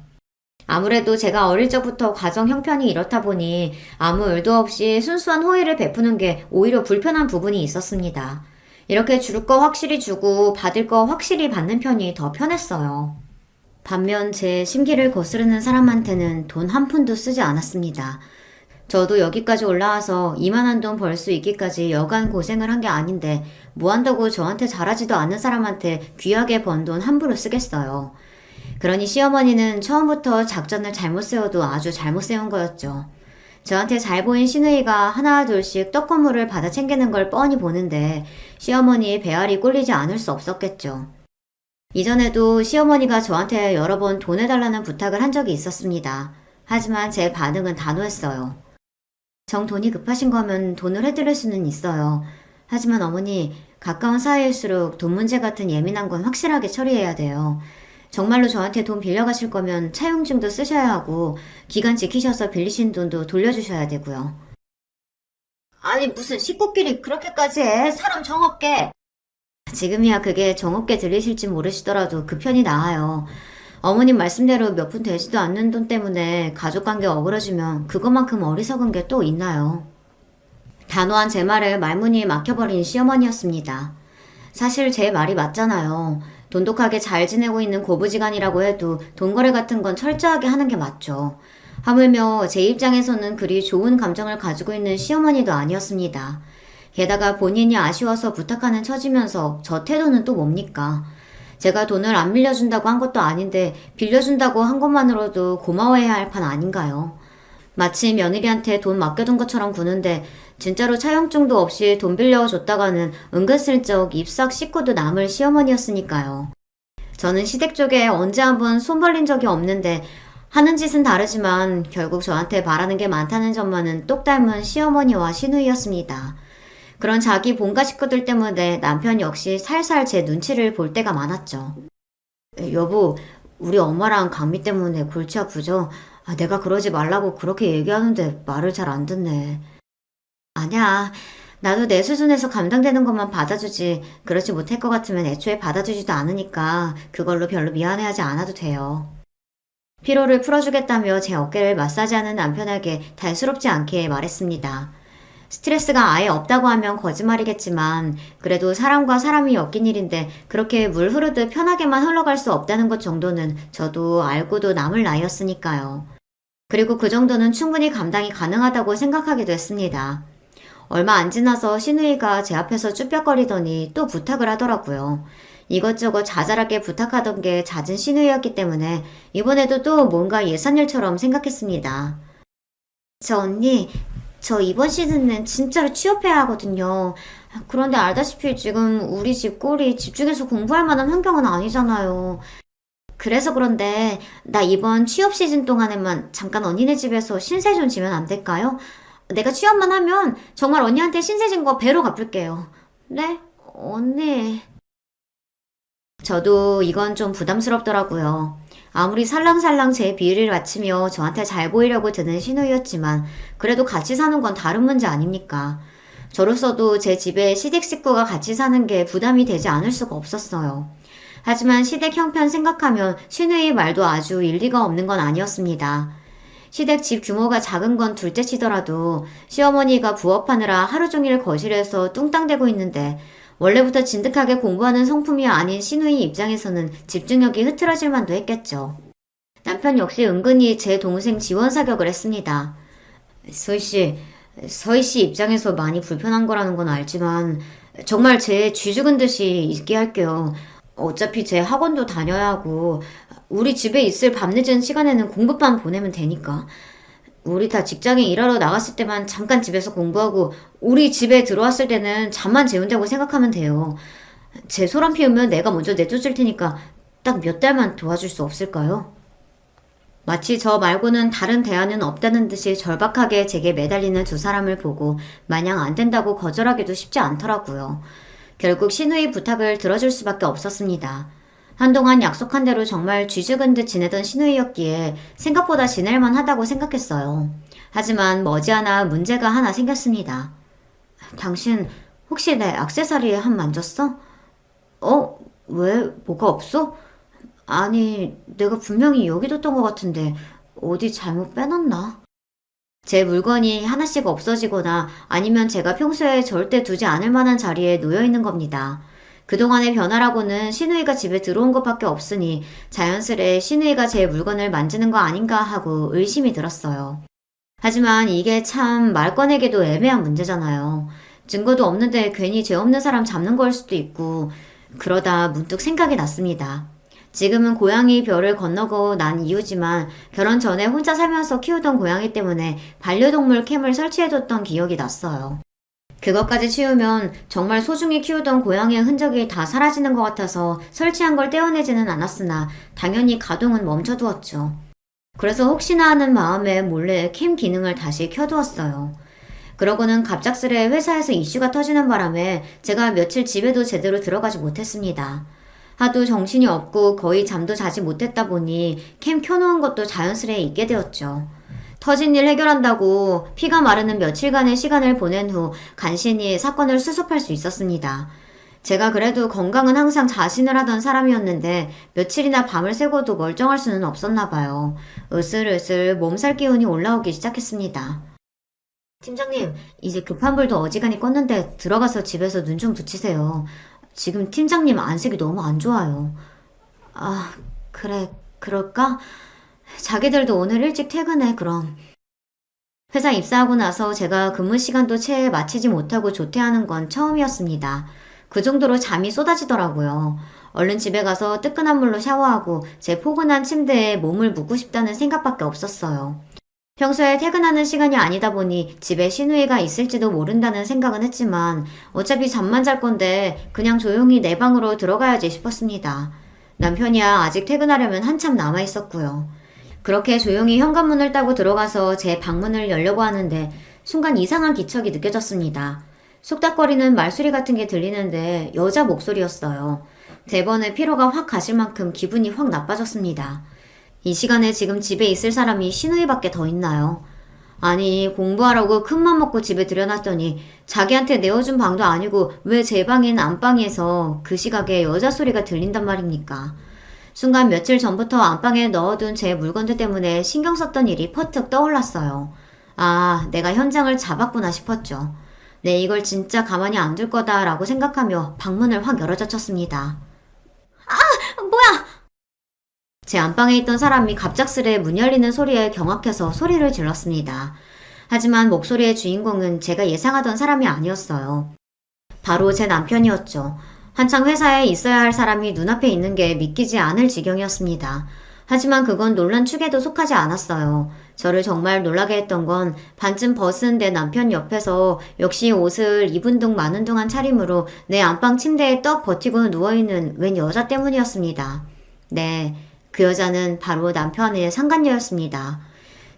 S1: 아무래도 제가 어릴 적부터 가정 형편이 이렇다 보니 아무 의도 없이 순수한 호의를 베푸는 게 오히려 불편한 부분이 있었습니다. 이렇게 줄 거 확실히 주고 받을 거 확실히 받는 편이 더 편했어요. 반면 제 심기를 거스르는 사람한테는 돈 한 푼도 쓰지 않았습니다. 저도 여기까지 올라와서 이만한 돈 벌 수 있기까지 여간 고생을 한 게 아닌데 뭐 한다고 저한테 잘하지도 않는 사람한테 귀하게 번 돈 함부로 쓰겠어요. 그러니 시어머니는 처음부터 작전을 잘못 세워도 아주 잘못 세운 거였죠. 저한테 잘 보인 시누이가 하나 둘씩 떡고물을 받아 챙기는 걸 뻔히 보는데 시어머니의 배알이 꼴리지 않을 수 없었겠죠. 이전에도 시어머니가 저한테 여러 번 돈 해달라는 부탁을 한 적이 있었습니다. 하지만 제 반응은 단호했어요. 정 돈이 급하신 거면 돈을 해드릴 수는 있어요. 하지만 어머니, 가까운 사이일수록 돈 문제 같은 예민한 건 확실하게 처리해야 돼요. 정말로 저한테 돈 빌려가실 거면 차용증도 쓰셔야 하고 기간 지키셔서 빌리신 돈도 돌려주셔야 되고요. 아니 무슨 식구끼리 그렇게까지 해? 사람 정없게. 지금이야 그게 정없게 들리실지 모르시더라도 그 편이 나아요. 어머님 말씀대로 몇 푼 되지도 않는 돈 때문에 가족관계 어그러지면 그것만큼 어리석은 게 또 있나요? 단호한 제 말을 말문이에 막혀버린 시어머니였습니다. 사실 제 말이 맞잖아요. 돈독하게 잘 지내고 있는 고부지간이라고 해도 돈거래 같은 건 철저하게 하는 게 맞죠. 하물며 제 입장에서는 그리 좋은 감정을 가지고 있는 시어머니도 아니었습니다. 게다가 본인이 아쉬워서 부탁하는 처지면서 저 태도는 또 뭡니까? 제가 돈을 안 빌려준다고 한 것도 아닌데 빌려준다고 한 것만으로도 고마워해야 할 판 아닌가요? 마치 며느리한테 돈 맡겨둔 것처럼 구는데 진짜로 차용증도 없이 돈 빌려줬다가는 은근슬쩍 입싹 씻고도 남을 시어머니였으니까요. 저는 시댁 쪽에 언제 한번 손 벌린 적이 없는데 하는 짓은 다르지만 결국 저한테 바라는 게 많다는 점만은 똑 닮은 시어머니와 시누이였습니다. 그런 자기 본가 식구들 때문에 남편 역시 살살 제 눈치를 볼 때가 많았죠. 여보, 우리 엄마랑 강미 때문에 골치 아프죠? 내가 그러지 말라고 그렇게 얘기하는데 말을 잘 안 듣네. 아니야. 나도 내 수준에서 감당되는 것만 받아주지. 그렇지 못할 것 같으면 애초에 받아주지도 않으니까 그걸로 별로 미안해하지 않아도 돼요. 피로를 풀어주겠다며 제 어깨를 마사지하는 남편에게 단수롭지 않게 말했습니다. 스트레스가 아예 없다고 하면 거짓말이겠지만 그래도 사람과 사람이 엮인 일인데 그렇게 물 흐르듯 편하게만 흘러갈 수 없다는 것 정도는 저도 알고도 남을 나이였으니까요. 그리고 그 정도는 충분히 감당이 가능하다고 생각하기도 했습니다. 얼마 안 지나서 시누이가 제 앞에서 쭈뼛거리더니 또 부탁을 하더라고요. 이것저것 자잘하게 부탁하던 게 잦은 시누이였기 때문에 이번에도 또 뭔가 예산일처럼 생각했습니다. 저 언니, 저 이번 시즌은 진짜로 취업해야 하거든요. 그런데 알다시피 지금 우리 집 꼴이 집중해서 공부할 만한 환경은 아니잖아요. 그래서 그런데 나 이번 취업 시즌 동안에만 잠깐 언니네 집에서 신세 좀 지면 안 될까요? 내가 취업만 하면 정말 언니한테 신세 진 거 배로 갚을게요. 네? 언니. 저도 이건 좀 부담스럽더라고요. 아무리 살랑살랑 제 비위를 맞추며 저한테 잘 보이려고 드는 신우이였지만 그래도 같이 사는 건 다른 문제 아닙니까? 저로서도 제 집에 시댁 식구가 같이 사는 게 부담이 되지 않을 수가 없었어요. 하지만 시댁 형편 생각하면 신우이의 말도 아주 일리가 없는 건 아니었습니다. 시댁 집 규모가 작은 건 둘째 치더라도 시어머니가 부업하느라 하루 종일 거실에서 뚱땅대고 있는데 원래부터 진득하게 공부하는 성품이 아닌 시누이 입장에서는 집중력이 흐트러질 만도 했겠죠. 남편 역시 은근히 제 동생 지원 사격을 했습니다. 서희 씨 입장에서 많이 불편한 거라는 건 알지만 정말 제 쥐 죽은 듯이 있게 할게요. 어차피 제 학원도 다녀야 하고 우리 집에 있을 밤늦은 시간에는 공부만 보내면 되니까. 우리 다 직장에 일하러 나갔을 때만 잠깐 집에서 공부하고 우리 집에 들어왔을 때는 잠만 재운다고 생각하면 돼요. 제 소란 피우면 내가 먼저 내쫓을 테니까 딱 몇 달만 도와줄 수 없을까요? 마치 저 말고는 다른 대안은 없다는 듯이 절박하게 제게 매달리는 두 사람을 보고 마냥 안 된다고 거절하기도 쉽지 않더라고요. 결국 신우의 부탁을 들어줄 수밖에 없었습니다. 한동안 약속한 대로 정말 쥐죽은 듯 지내던 신우이였기에 생각보다 지낼만 하다고 생각했어요. 하지만 머지않아 문제가 하나 생겼습니다. 당신 혹시 내 액세서리에 한 만졌어? 왜? 뭐가 없어? 아니, 내가 분명히 여기 뒀던 것 같은데 어디 잘못 빼놨나? 제 물건이 하나씩 없어지거나 아니면 제가 평소에 절대 두지 않을 만한 자리에 놓여 있는 겁니다. 그동안의 변화라고는 시누이가 집에 들어온 것밖에 없으니 자연스레 시누이가 제 물건을 만지는 거 아닌가 하고 의심이 들었어요. 하지만 이게 참 말 꺼내기도 애매한 문제잖아요. 증거도 없는데 괜히 죄 없는 사람 잡는 걸 수도 있고 그러다 문득 생각이 났습니다. 지금은 고양이 별을 건너고 난 이유지만 결혼 전에 혼자 살면서 키우던 고양이 때문에 반려동물 캠을 설치해뒀던 기억이 났어요. 그것까지 치우면 정말 소중히 키우던 고양이의 흔적이 다 사라지는 것 같아서 설치한 걸 떼어내지는 않았으나 당연히 가동은 멈춰두었죠. 그래서 혹시나 하는 마음에 몰래 캠 기능을 다시 켜두었어요. 그러고는 갑작스레 회사에서 이슈가 터지는 바람에 제가 며칠 집에도 제대로 들어가지 못했습니다. 하도 정신이 없고 거의 잠도 자지 못했다 보니 캠 켜놓은 것도 자연스레 잊게 되었죠. 터진 일 해결한다고 피가 마르는 며칠간의 시간을 보낸 후 간신히 사건을 수습할 수 있었습니다. 제가 그래도 건강은 항상 자신을 하던 사람이었는데 며칠이나 밤을 새고도 멀쩡할 수는 없었나 봐요. 으슬으슬 몸살 기운이 올라오기 시작했습니다. 팀장님, 이제 급한 불도 어지간히 껐는데 들어가서 집에서 눈 좀 붙이세요. 지금 팀장님 안색이 너무 안 좋아요. 아, 그래, 그럴까? 자기들도 오늘 일찍 퇴근해, 그럼. 회사 입사하고 나서 제가 근무 시간도 채 마치지 못하고 조퇴하는 건 처음이었습니다. 그 정도로 잠이 쏟아지더라고요. 얼른 집에 가서 뜨끈한 물로 샤워하고 제 포근한 침대에 몸을 묻고 싶다는 생각밖에 없었어요. 평소에 퇴근하는 시간이 아니다 보니 집에 시누이가 있을지도 모른다는 생각은 했지만 어차피 잠만 잘 건데 그냥 조용히 내 방으로 들어가야지 싶었습니다. 남편이야 아직 퇴근하려면 한참 남아 있었고요. 그렇게 조용히 현관문을 따고 들어가서 제 방문을 열려고 하는데 순간 이상한 기척이 느껴졌습니다. 속닥거리는 말소리 같은 게 들리는데 여자 목소리였어요. 대번에 피로가 확 가실 만큼 기분이 확 나빠졌습니다. 이 시간에 지금 집에 있을 사람이 시누이밖에 더 있나요? 아니, 공부하라고 큰맘 먹고 집에 들여놨더니 자기한테 내어준 방도 아니고 왜 제 방인 안방에서 그 시각에 여자 소리가 들린단 말입니까? 순간 며칠 전부터 안방에 넣어둔 제 물건들 때문에 신경 썼던 일이 퍼뜩 떠올랐어요. 아, 내가 현장을 잡았구나 싶었죠. 네, 이걸 진짜 가만히 안 둘 거다라고 생각하며 방문을 확 열어젖혔습니다. 뭐야! 제 안방에 있던 사람이 갑작스레 문 열리는 소리에 경악해서 소리를 질렀습니다. 하지만 목소리의 주인공은 제가 예상하던 사람이 아니었어요. 바로 제 남편이었죠. 한창 회사에 있어야 할 사람이 눈앞에 있는 게 믿기지 않을 지경이었습니다. 하지만 그건 놀란 축에도 속하지 않았어요. 저를 정말 놀라게 했던 건 반쯤 벗은 내 남편 옆에서 역시 옷을 입은 둥 마는 둥한 차림으로 내 안방 침대에 떡 버티고 누워있는 웬 여자 때문이었습니다. 네, 그 여자는 바로 남편의 상간녀였습니다.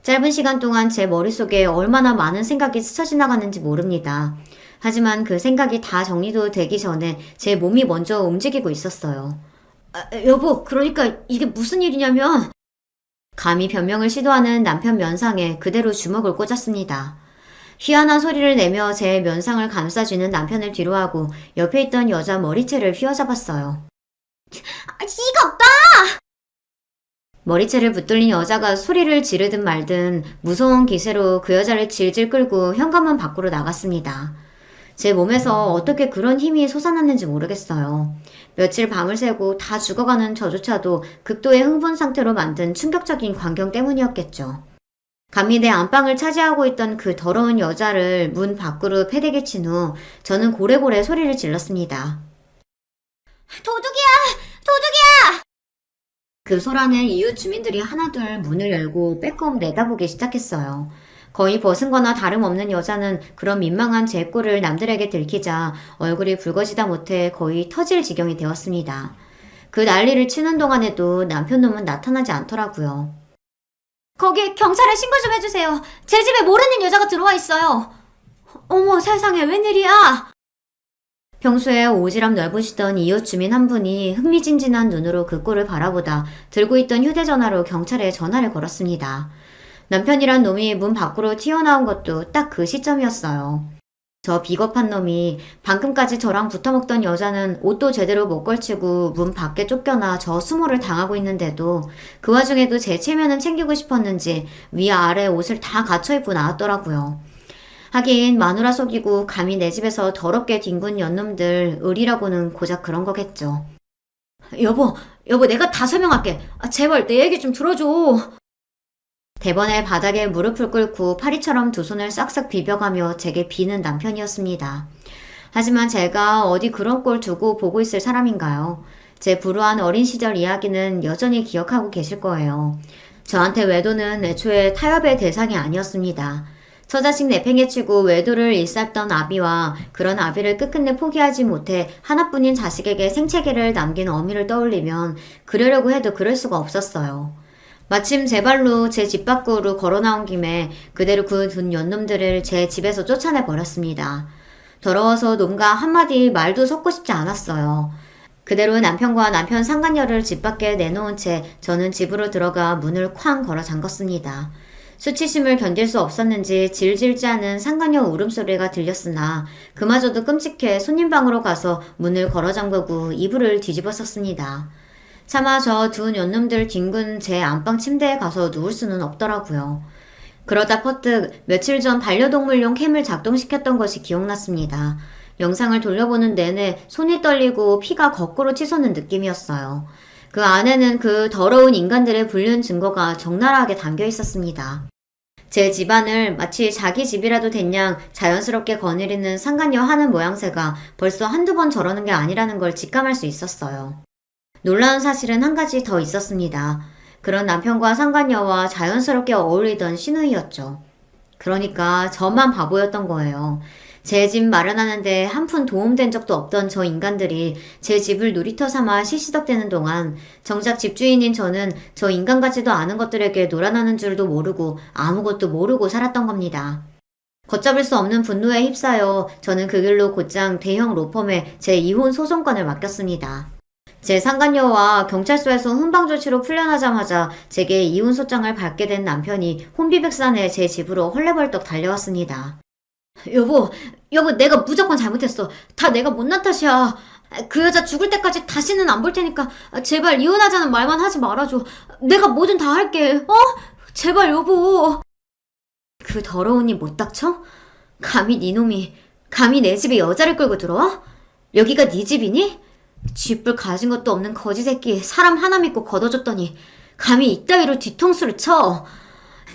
S1: 짧은 시간 동안 제 머릿속에 얼마나 많은 생각이 스쳐 지나갔는지 모릅니다. 하지만 그 생각이 다 정리도 되기 전에 제 몸이 먼저 움직이고 있었어요. 여보, 그러니까 이게 무슨 일이냐면 감히 변명을 시도하는 남편 면상에 그대로 주먹을 꽂았습니다. 희한한 소리를 내며 제 면상을 감싸주는 남편을 뒤로하고 옆에 있던 여자 머리채를 휘어잡았어요. 이가 없다! 머리채를 붙들린 여자가 소리를 지르든 말든 무서운 기세로 그 여자를 질질 끌고 현관문 밖으로 나갔습니다. 제 몸에서 어떻게 그런 힘이 솟아났는지 모르겠어요. 며칠 밤을 새고 다 죽어가는 저조차도 극도의 흥분 상태로 만든 충격적인 광경 때문이었겠죠. 감히 내 안방을 차지하고 있던 그 더러운 여자를 문 밖으로 패대기 친 후 저는 고래고래 소리를 질렀습니다. 도둑이야! 도둑이야! 그 소란에 이웃 주민들이 하나둘 문을 열고 빼꼼 내다보기 시작했어요. 거의 벗은 거나 다름없는 여자는 그런 민망한 제 꼴을 남들에게 들키자 얼굴이 붉어지다 못해 거의 터질 지경이 되었습니다. 그 난리를 치는 동안에도 남편 놈은 나타나지 않더라고요. 거기 경찰에 신고 좀 해주세요. 제 집에 모르는 여자가 들어와 있어요. 어머 세상에 웬일이야. 평소에 오지랖 넓으시던 이웃 주민 한 분이 흥미진진한 눈으로 그 꼴을 바라보다 들고 있던 휴대전화로 경찰에 전화를 걸었습니다. 남편이란 놈이 문 밖으로 튀어나온 것도 딱 그 시점이었어요. 저 비겁한 놈이 방금까지 저랑 붙어먹던 여자는 옷도 제대로 못 걸치고 문 밖에 쫓겨나 저 수모를 당하고 있는데도 그 와중에도 제 체면은 챙기고 싶었는지 위아래 옷을 다 갖춰 입고 나왔더라고요. 하긴 마누라 속이고 감히 내 집에서 더럽게 뒹군 연놈들 의리라고는 고작 그런 거겠죠. 여보 내가 다 설명할게. 제발 내 얘기 좀 들어줘. 대번에 바닥에 무릎을 꿇고 파리처럼 두 손을 싹싹 비벼가며 제게 비는 남편이었습니다. 하지만 제가 어디 그런 꼴 두고 보고 있을 사람인가요? 제 불우한 어린 시절 이야기는 여전히 기억하고 계실 거예요. 저한테 외도는 애초에 타협의 대상이 아니었습니다. 처자식 내팽개치고 외도를 일삼던 아비와 그런 아비를 끝끝내 포기하지 못해 하나뿐인 자식에게 생채계를 남긴 어미를 떠올리면 그러려고 해도 그럴 수가 없었어요. 마침 제 발로 제 집 밖으로 걸어 나온 김에 그대로 그 둔 연놈들을 제 집에서 쫓아내 버렸습니다. 더러워서 놈과 한마디 말도 섞고 싶지 않았어요. 그대로 남편과 남편 상간녀를 집 밖에 내놓은 채 저는 집으로 들어가 문을 쾅 걸어 잠궜습니다. 수치심을 견딜 수 없었는지 질질 짜는 상간녀 울음소리가 들렸으나 그마저도 끔찍해 손님 방으로 가서 문을 걸어 잠그고 이불을 뒤집어 썼습니다. 차마 저 두 연놈들 뒹군 제 안방 침대에 가서 누울 수는 없더라고요. 그러다 퍼뜩 며칠 전 반려동물용 캠을 작동시켰던 것이 기억났습니다. 영상을 돌려보는 내내 손이 떨리고 피가 거꾸로 치솟는 느낌이었어요. 그 안에는 그 더러운 인간들의 불륜 증거가 적나라하게 담겨 있었습니다. 제 집안을 마치 자기 집이라도 된양 자연스럽게 거느리는 상간녀 하는 모양새가 벌써 한두 번 저러는 게 아니라는 걸 직감할 수 있었어요. 놀라운 사실은 한 가지 더 있었습니다. 그런 남편과 상간녀와 자연스럽게 어울리던 시누이였죠. 그러니까 저만 바보였던 거예요. 제 집 마련하는데 한 푼 도움된 적도 없던 저 인간들이 제 집을 놀이터 삼아 시시덕대는 동안 정작 집주인인 저는 저 인간 같지도 않은 것들에게 놀아나는 줄도 모르고 아무것도 모르고 살았던 겁니다. 걷잡을 수 없는 분노에 휩싸여 저는 그 길로 곧장 대형 로펌에 제 이혼 소송권을 맡겼습니다. 제 상간녀와 경찰서에서 훈방조치로 풀려나자마자 제게 이혼소장을 받게 된 남편이 혼비백산에 제 집으로 헐레벌떡 달려왔습니다. 여보 내가 무조건 잘못했어. 다 내가 못난 탓이야. 그 여자 죽을 때까지 다시는 안 볼 테니까 제발 이혼하자는 말만 하지 말아줘. 내가 뭐든 다 할게. 제발 여보. 그 더러운이 못 닥쳐? 감히 네 내 집에 여자를 끌고 들어와? 여기가 네 집이니? 쥐뿔 가진 것도 없는 거지 새끼 사람 하나 믿고 걷어줬더니 감히 이따위로 뒤통수를 쳐.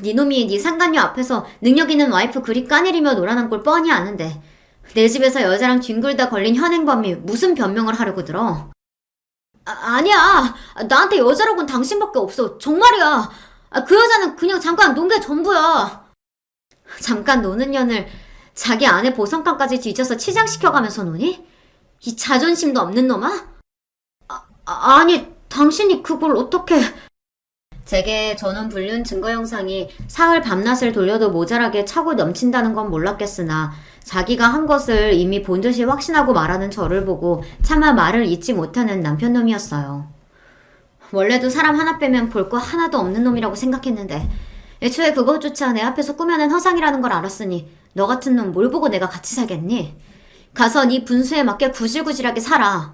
S1: 네 놈이 네 상간녀 앞에서 능력 있는 와이프 그리 까내리며 놀아난 꼴 뻔히 아는데 내 집에서 여자랑 뒹굴다 걸린 현행범이 무슨 변명을 하려고 들어. 아니야. 나한테 여자라고는 당신밖에 없어. 정말이야. 그 여자는 그냥 잠깐 논 게 전부야. 잠깐 노는 년을 자기 아내 보성감까지 뒤져서 치장시켜가면서 노니? 이 자존심도 없는 놈아? 아니, 당신이 그걸 어떻게... 제게 전원 불륜 증거 영상이 사흘 밤낮을 돌려도 모자라게 차고 넘친다는 건 몰랐겠으나 자기가 한 것을 이미 본 듯이 확신하고 말하는 저를 보고 차마 말을 잇지 못하는 남편놈이었어요. 원래도 사람 하나 빼면 볼 거 하나도 없는 놈이라고 생각했는데 애초에 그것조차 내 앞에서 꾸며낸 허상이라는 걸 알았으니 너 같은 놈 뭘 보고 내가 같이 살겠니? 가서 네 분수에 맞게 구질구질하게 살아.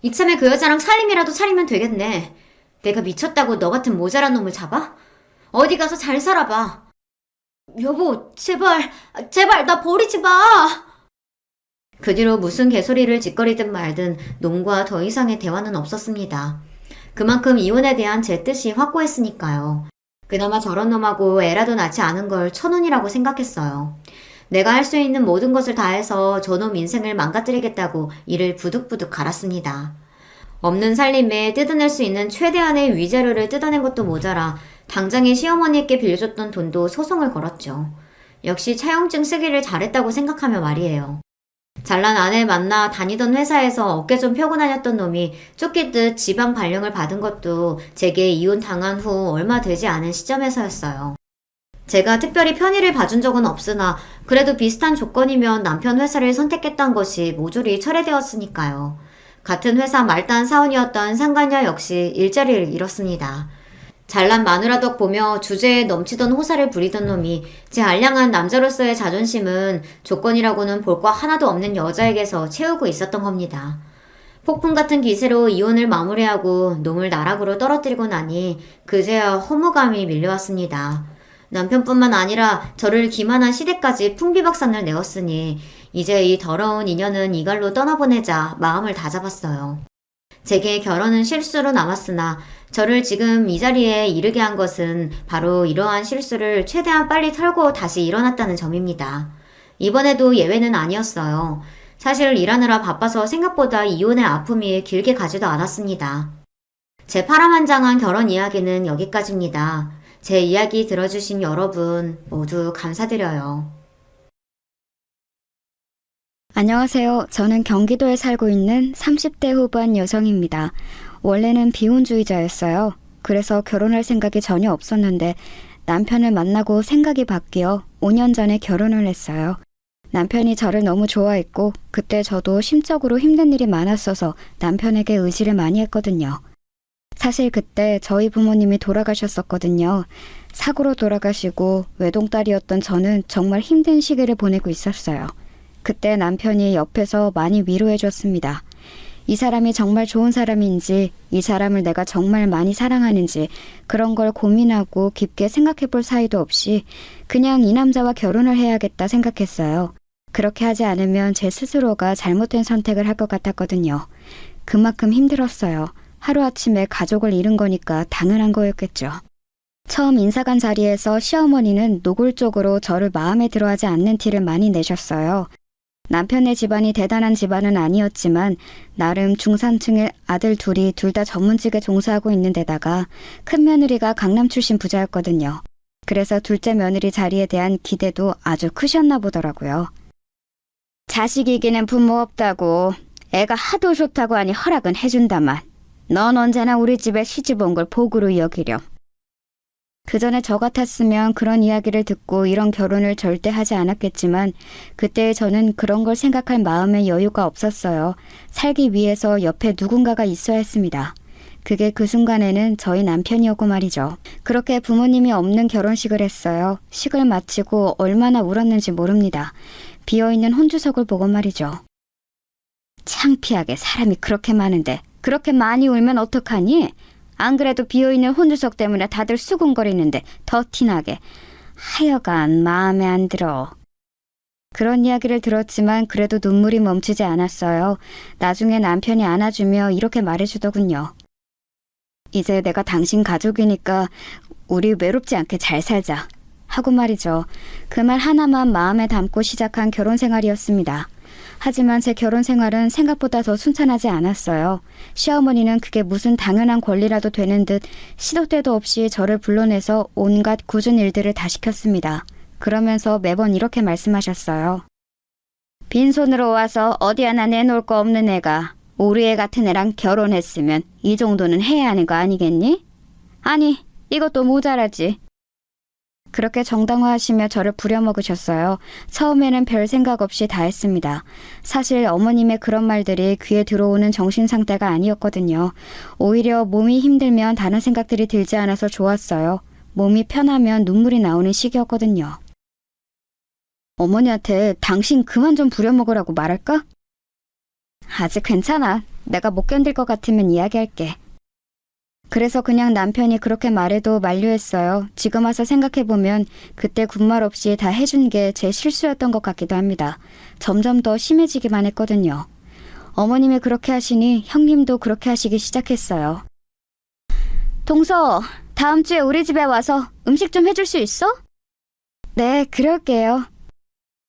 S1: 이참에 그 여자랑 살림이라도 차리면 되겠네. 내가 미쳤다고 너 같은 모자란 놈을 잡아? 어디 가서 잘 살아봐. 여보, 제발 나 버리지 마. 그 뒤로 무슨 개소리를 짓거리든 말든 놈과 더 이상의 대화는 없었습니다. 그만큼 이혼에 대한 제 뜻이 확고했으니까요. 그나마 저런 놈하고 애라도 낳지 않은 걸 천운이라고 생각했어요. 내가 할 수 있는 모든 것을 다해서 저놈 인생을 망가뜨리겠다고 이를 부득부득 갈았습니다. 없는 살림에 뜯어낼 수 있는 최대한의 위자료를 뜯어낸 것도 모자라 당장에 시어머니께 빌려줬던 돈도 소송을 걸었죠. 역시 차용증 쓰기를 잘했다고 생각하며 말이에요. 잘난 아내 만나 다니던 회사에서 어깨 좀 펴고 다녔던 놈이 쫓기듯 지방 발령을 받은 것도 제게 이혼 당한 후 얼마 되지 않은 시점에서였어요. 제가 특별히 편의를 봐준 적은 없으나 그래도 비슷한 조건이면 남편 회사를 선택했던 것이 모조리 철회되었으니까요. 같은 회사 말단 사원이었던 상간녀 역시 일자리를 잃었습니다. 잘난 마누라 덕 보며 주제에 넘치던 호사를 부리던 놈이 제 알량한 남자로서의 자존심은 조건이라고는 볼 거 하나도 없는 여자에게서 채우고 있었던 겁니다. 폭풍 같은 기세로 이혼을 마무리하고 놈을 나락으로 떨어뜨리고 나니 그제야 허무감이 밀려왔습니다. 남편뿐만 아니라 저를 기만한 시댁까지 풍비박산을 내었으니 이제 이 더러운 인연은 이갈로 떠나보내자 마음을 다잡았어요. 제게 결혼은 실수로 남았으나 저를 지금 이 자리에 이르게 한 것은 바로 이러한 실수를 최대한 빨리 털고 다시 일어났다는 점입니다. 이번에도 예외는 아니었어요. 사실 일하느라 바빠서 생각보다 이혼의 아픔이 길게 가지도 않았습니다. 제 파란만장한 결혼 이야기는 여기까지입니다. 제 이야기 들어주신 여러분 모두 감사드려요.
S2: 안녕하세요. 저는 경기도에 살고 있는 30대 후반 여성입니다. 원래는 비혼주의자였어요. 그래서 결혼할 생각이 전혀 없었는데 남편을 만나고 생각이 바뀌어 5년 전에 결혼을 했어요. 남편이 저를 너무 좋아했고 그때 저도 심적으로 힘든 일이 많았어서 남편에게 의지를 많이 했거든요. 사실 그때 저희 부모님이 돌아가셨었거든요. 사고로 돌아가시고 외동딸이었던 저는 정말 힘든 시기를 보내고 있었어요. 그때 남편이 옆에서 많이 위로해줬습니다. 이 사람이 정말 좋은 사람인지, 이 사람을 내가 정말 많이 사랑하는지 그런 걸 고민하고 깊게 생각해볼 사이도 없이 그냥 이 남자와 결혼을 해야겠다 생각했어요. 그렇게 하지 않으면 제 스스로가 잘못된 선택을 할 것 같았거든요. 그만큼 힘들었어요. 하루아침에 가족을 잃은 거니까 당연한 거였겠죠. 처음 인사간 자리에서 시어머니는 노골적으로 저를 마음에 들어하지 않는 티를 많이 내셨어요. 남편의 집안이 대단한 집안은 아니었지만 나름 중산층의 아들 둘이 둘 다 전문직에 종사하고 있는 데다가 큰 며느리가 강남 출신 부자였거든요. 그래서 둘째 며느리 자리에 대한 기대도 아주 크셨나 보더라고요. 자식이기는 부모 없다고 애가 하도 좋다고 하니 허락은 해준다만 넌 언제나 우리 집에 시집 온 걸 복으로 여기렴. 그 전에 저 같았으면 그런 이야기를 듣고 이런 결혼을 절대 하지 않았겠지만 그때 저는 그런 걸 생각할 마음의 여유가 없었어요. 살기 위해서 옆에 누군가가 있어야 했습니다. 그게 그 순간에는 저희 남편이었고 말이죠. 그렇게 부모님이 없는 결혼식을 했어요. 식을 마치고 얼마나 울었는지 모릅니다. 비어있는 혼주석을 보고 말이죠. 창피하게 사람이 그렇게 많은데 그렇게 많이 울면 어떡하니? 안 그래도 비어있는 혼주석 때문에 다들 수군거리는데 더 티나게. 하여간 마음에 안 들어. 그런 이야기를 들었지만 그래도 눈물이 멈추지 않았어요. 나중에 남편이 안아주며 이렇게 말해주더군요. 이제 내가 당신 가족이니까 우리 외롭지 않게 잘 살자. 하고 말이죠. 그 말 하나만 마음에 담고 시작한 결혼 생활이었습니다. 하지만 제 결혼 생활은 생각보다 더 순탄하지 않았어요. 시어머니는 그게 무슨 당연한 권리라도 되는 듯 시도 때도 없이 저를 불러내서 온갖 굳은 일들을 다 시켰습니다. 그러면서 매번 이렇게 말씀하셨어요. 빈손으로 와서 어디 하나 내놓을 거 없는 애가 우리 애 같은 애랑 결혼했으면 이 정도는 해야 하는 거 아니겠니? 아니, 이것도 모자라지. 그렇게 정당화하시며 저를 부려먹으셨어요. 처음에는 별 생각 없이 다 했습니다. 사실 어머님의 그런 말들이 귀에 들어오는 정신 상태가 아니었거든요. 오히려 몸이 힘들면 다른 생각들이 들지 않아서 좋았어요. 몸이 편하면 눈물이 나오는 시기였거든요. 어머니한테 당신 그만 좀 부려먹으라고 말할까? 아직 괜찮아. 내가 못 견딜 것 같으면 이야기할게. 그래서 그냥 남편이 그렇게 말해도 만류했어요. 지금 와서 생각해보면 그때 군말 없이 다 해준 게 제 실수였던 것 같기도 합니다. 점점 더 심해지기만 했거든요. 어머님이 그렇게 하시니 형님도 그렇게 하시기 시작했어요. 동서, 다음 주에 우리 집에 와서 음식 좀 해줄 수 있어? 네, 그럴게요.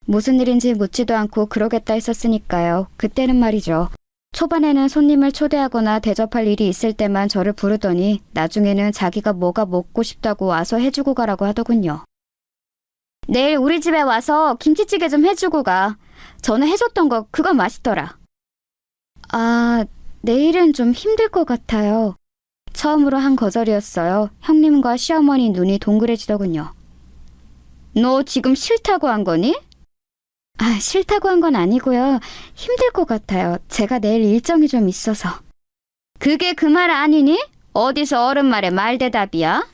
S2: 무슨 일인지 묻지도 않고 그러겠다 했었으니까요. 그때는 말이죠. 초반에는 손님을 초대하거나 대접할 일이 있을 때만 저를 부르더니 나중에는 자기가 뭐가 먹고 싶다고 와서 해주고 가라고 하더군요. 내일 우리 집에 와서 김치찌개 좀 해주고 가. 전에 해줬던 거 그거 맛있더라. 아, 내일은 좀 힘들 것 같아요. 처음으로 한 거절이었어요. 형님과 시어머니 눈이 동그래지더군요. 너 지금 싫다고 한 거니? 아, 싫다고 한 건 아니고요. 힘들 것 같아요. 제가 내일 일정이 좀 있어서. 그게 그 말 아니니? 어디서 어른 말에 말대답이야?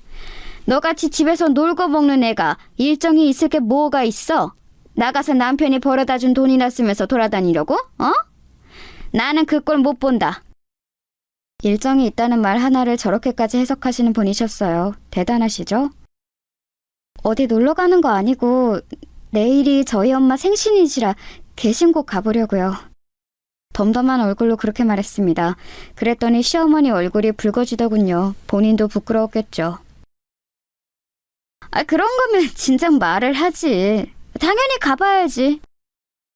S2: 너같이 집에서 놀고 먹는 애가 일정이 있을 게 뭐가 있어? 나가서 남편이 벌어다 준 돈이나 쓰면서 돌아다니려고? 어? 나는 그 꼴 못 본다. 일정이 있다는 말 하나를 저렇게까지 해석하시는 분이셨어요. 대단하시죠? 어디 놀러 가는 거 아니고 내일이 저희 엄마 생신이시라 계신 곳 가보려고요. 덤덤한 얼굴로 그렇게 말했습니다. 그랬더니 시어머니 얼굴이 붉어지더군요. 본인도 부끄러웠겠죠. 아, 그런 거면 진작 말을 하지. 당연히 가봐야지.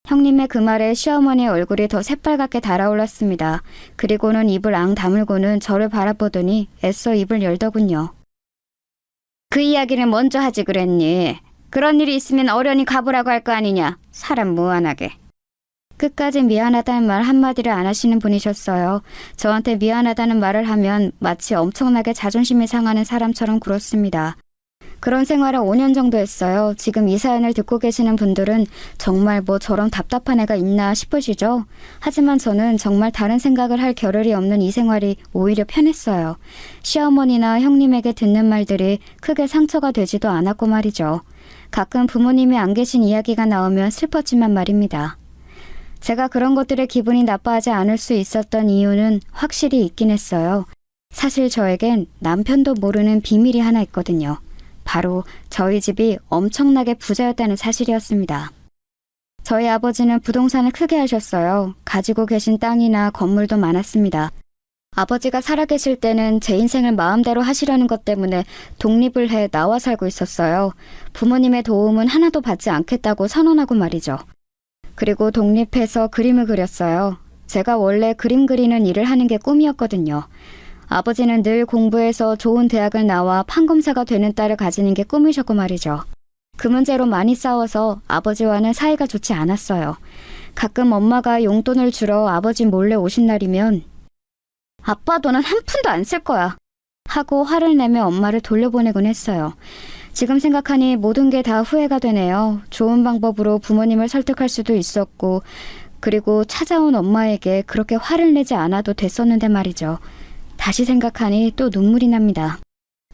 S2: 형님의 그 말에 시어머니의 얼굴이 더 새빨갛게 달아올랐습니다. 그리고는 입을 앙 다물고는 저를 바라보더니 애써 입을 열더군요. 그 이야기를 먼저 하지 그랬니? 그런 일이 있으면 어련히 가보라고 할 거 아니냐. 사람 무안하게. 끝까지 미안하다는 말 한마디를 안 하시는 분이셨어요. 저한테 미안하다는 말을 하면 마치 엄청나게 자존심이 상하는 사람처럼 굴었습니다. 그런 생활을 5년 정도 했어요. 지금 이 사연을 듣고 계시는 분들은 정말 뭐 저런 답답한 애가 있나 싶으시죠? 하지만 저는 정말 다른 생각을 할 겨를이 없는 이 생활이 오히려 편했어요. 시어머니나 형님에게 듣는 말들이 크게 상처가 되지도 않았고 말이죠. 가끔 부모님이 안 계신 이야기가 나오면 슬펐지만 말입니다. 제가 그런 것들에 기분이 나빠하지 않을 수 있었던 이유는 확실히 있긴 했어요. 사실 저에겐 남편도 모르는 비밀이 하나 있거든요. 바로 저희 집이 엄청나게 부자였다는 사실이었습니다. 저희 아버지는 부동산을 크게 하셨어요. 가지고 계신 땅이나 건물도 많았습니다. 아버지가 살아계실 때는 제 인생을 마음대로 하시려는 것 때문에 독립을 해 나와 살고 있었어요. 부모님의 도움은 하나도 받지 않겠다고 선언하고 말이죠. 그리고 독립해서 그림을 그렸어요. 제가 원래 그림 그리는 일을 하는 게 꿈이었거든요. 아버지는 늘 공부해서 좋은 대학을 나와 판검사가 되는 딸을 가지는 게 꿈이셨고 말이죠. 그 문제로 많이 싸워서 아버지와는 사이가 좋지 않았어요. 가끔 엄마가 용돈을 주러 아버지 몰래 오신 날이면 아빠 돈은 한 푼도 안 쓸 거야 하고 화를 내며 엄마를 돌려보내곤 했어요. 지금 생각하니 모든 게 다 후회가 되네요. 좋은 방법으로 부모님을 설득할 수도 있었고 그리고 찾아온 엄마에게 그렇게 화를 내지 않아도 됐었는데 말이죠. 다시 생각하니 또 눈물이 납니다.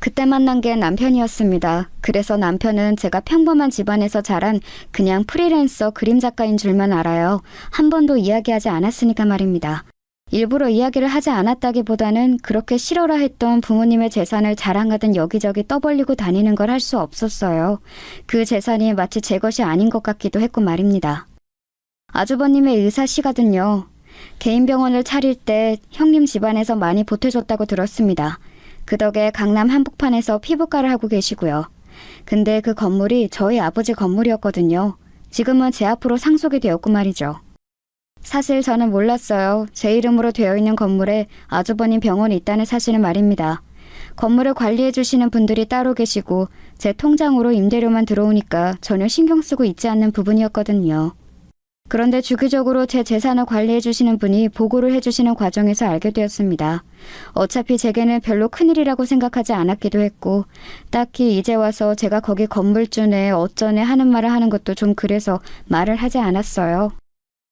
S2: 그때 만난 게 남편이었습니다. 그래서 남편은 제가 평범한 집안에서 자란 그냥 프리랜서 그림 작가인 줄만 알아요. 한 번도 이야기하지 않았으니까 말입니다. 일부러 이야기를 하지 않았다기보다는 그렇게 싫어라 했던 부모님의 재산을 자랑하듯 여기저기 떠벌리고 다니는 걸 할 수 없었어요. 그 재산이 마치 제 것이 아닌 것 같기도 했고 말입니다. 아주버님의 의사시거든요. 개인 병원을 차릴 때 형님 집안에서 많이 보태줬다고 들었습니다. 그 덕에 강남 한복판에서 피부과를 하고 계시고요. 근데 그 건물이 저희 아버지 건물이었거든요. 지금은 제 앞으로 상속이 되었고 말이죠. 사실 저는 몰랐어요. 제 이름으로 되어 있는 건물에 아주버님 병원이 있다는 사실은 말입니다. 건물을 관리해 주시는 분들이 따로 계시고 제 통장으로 임대료만 들어오니까 전혀 신경 쓰고 있지 않는 부분이었거든요. 그런데 주기적으로 제 재산을 관리해 주시는 분이 보고를 해 주시는 과정에서 알게 되었습니다. 어차피 제게는 별로 큰일이라고 생각하지 않았기도 했고 딱히 이제 와서 제가 거기 건물주네 어쩌네 하는 말을 하는 것도 좀 그래서 말을 하지 않았어요.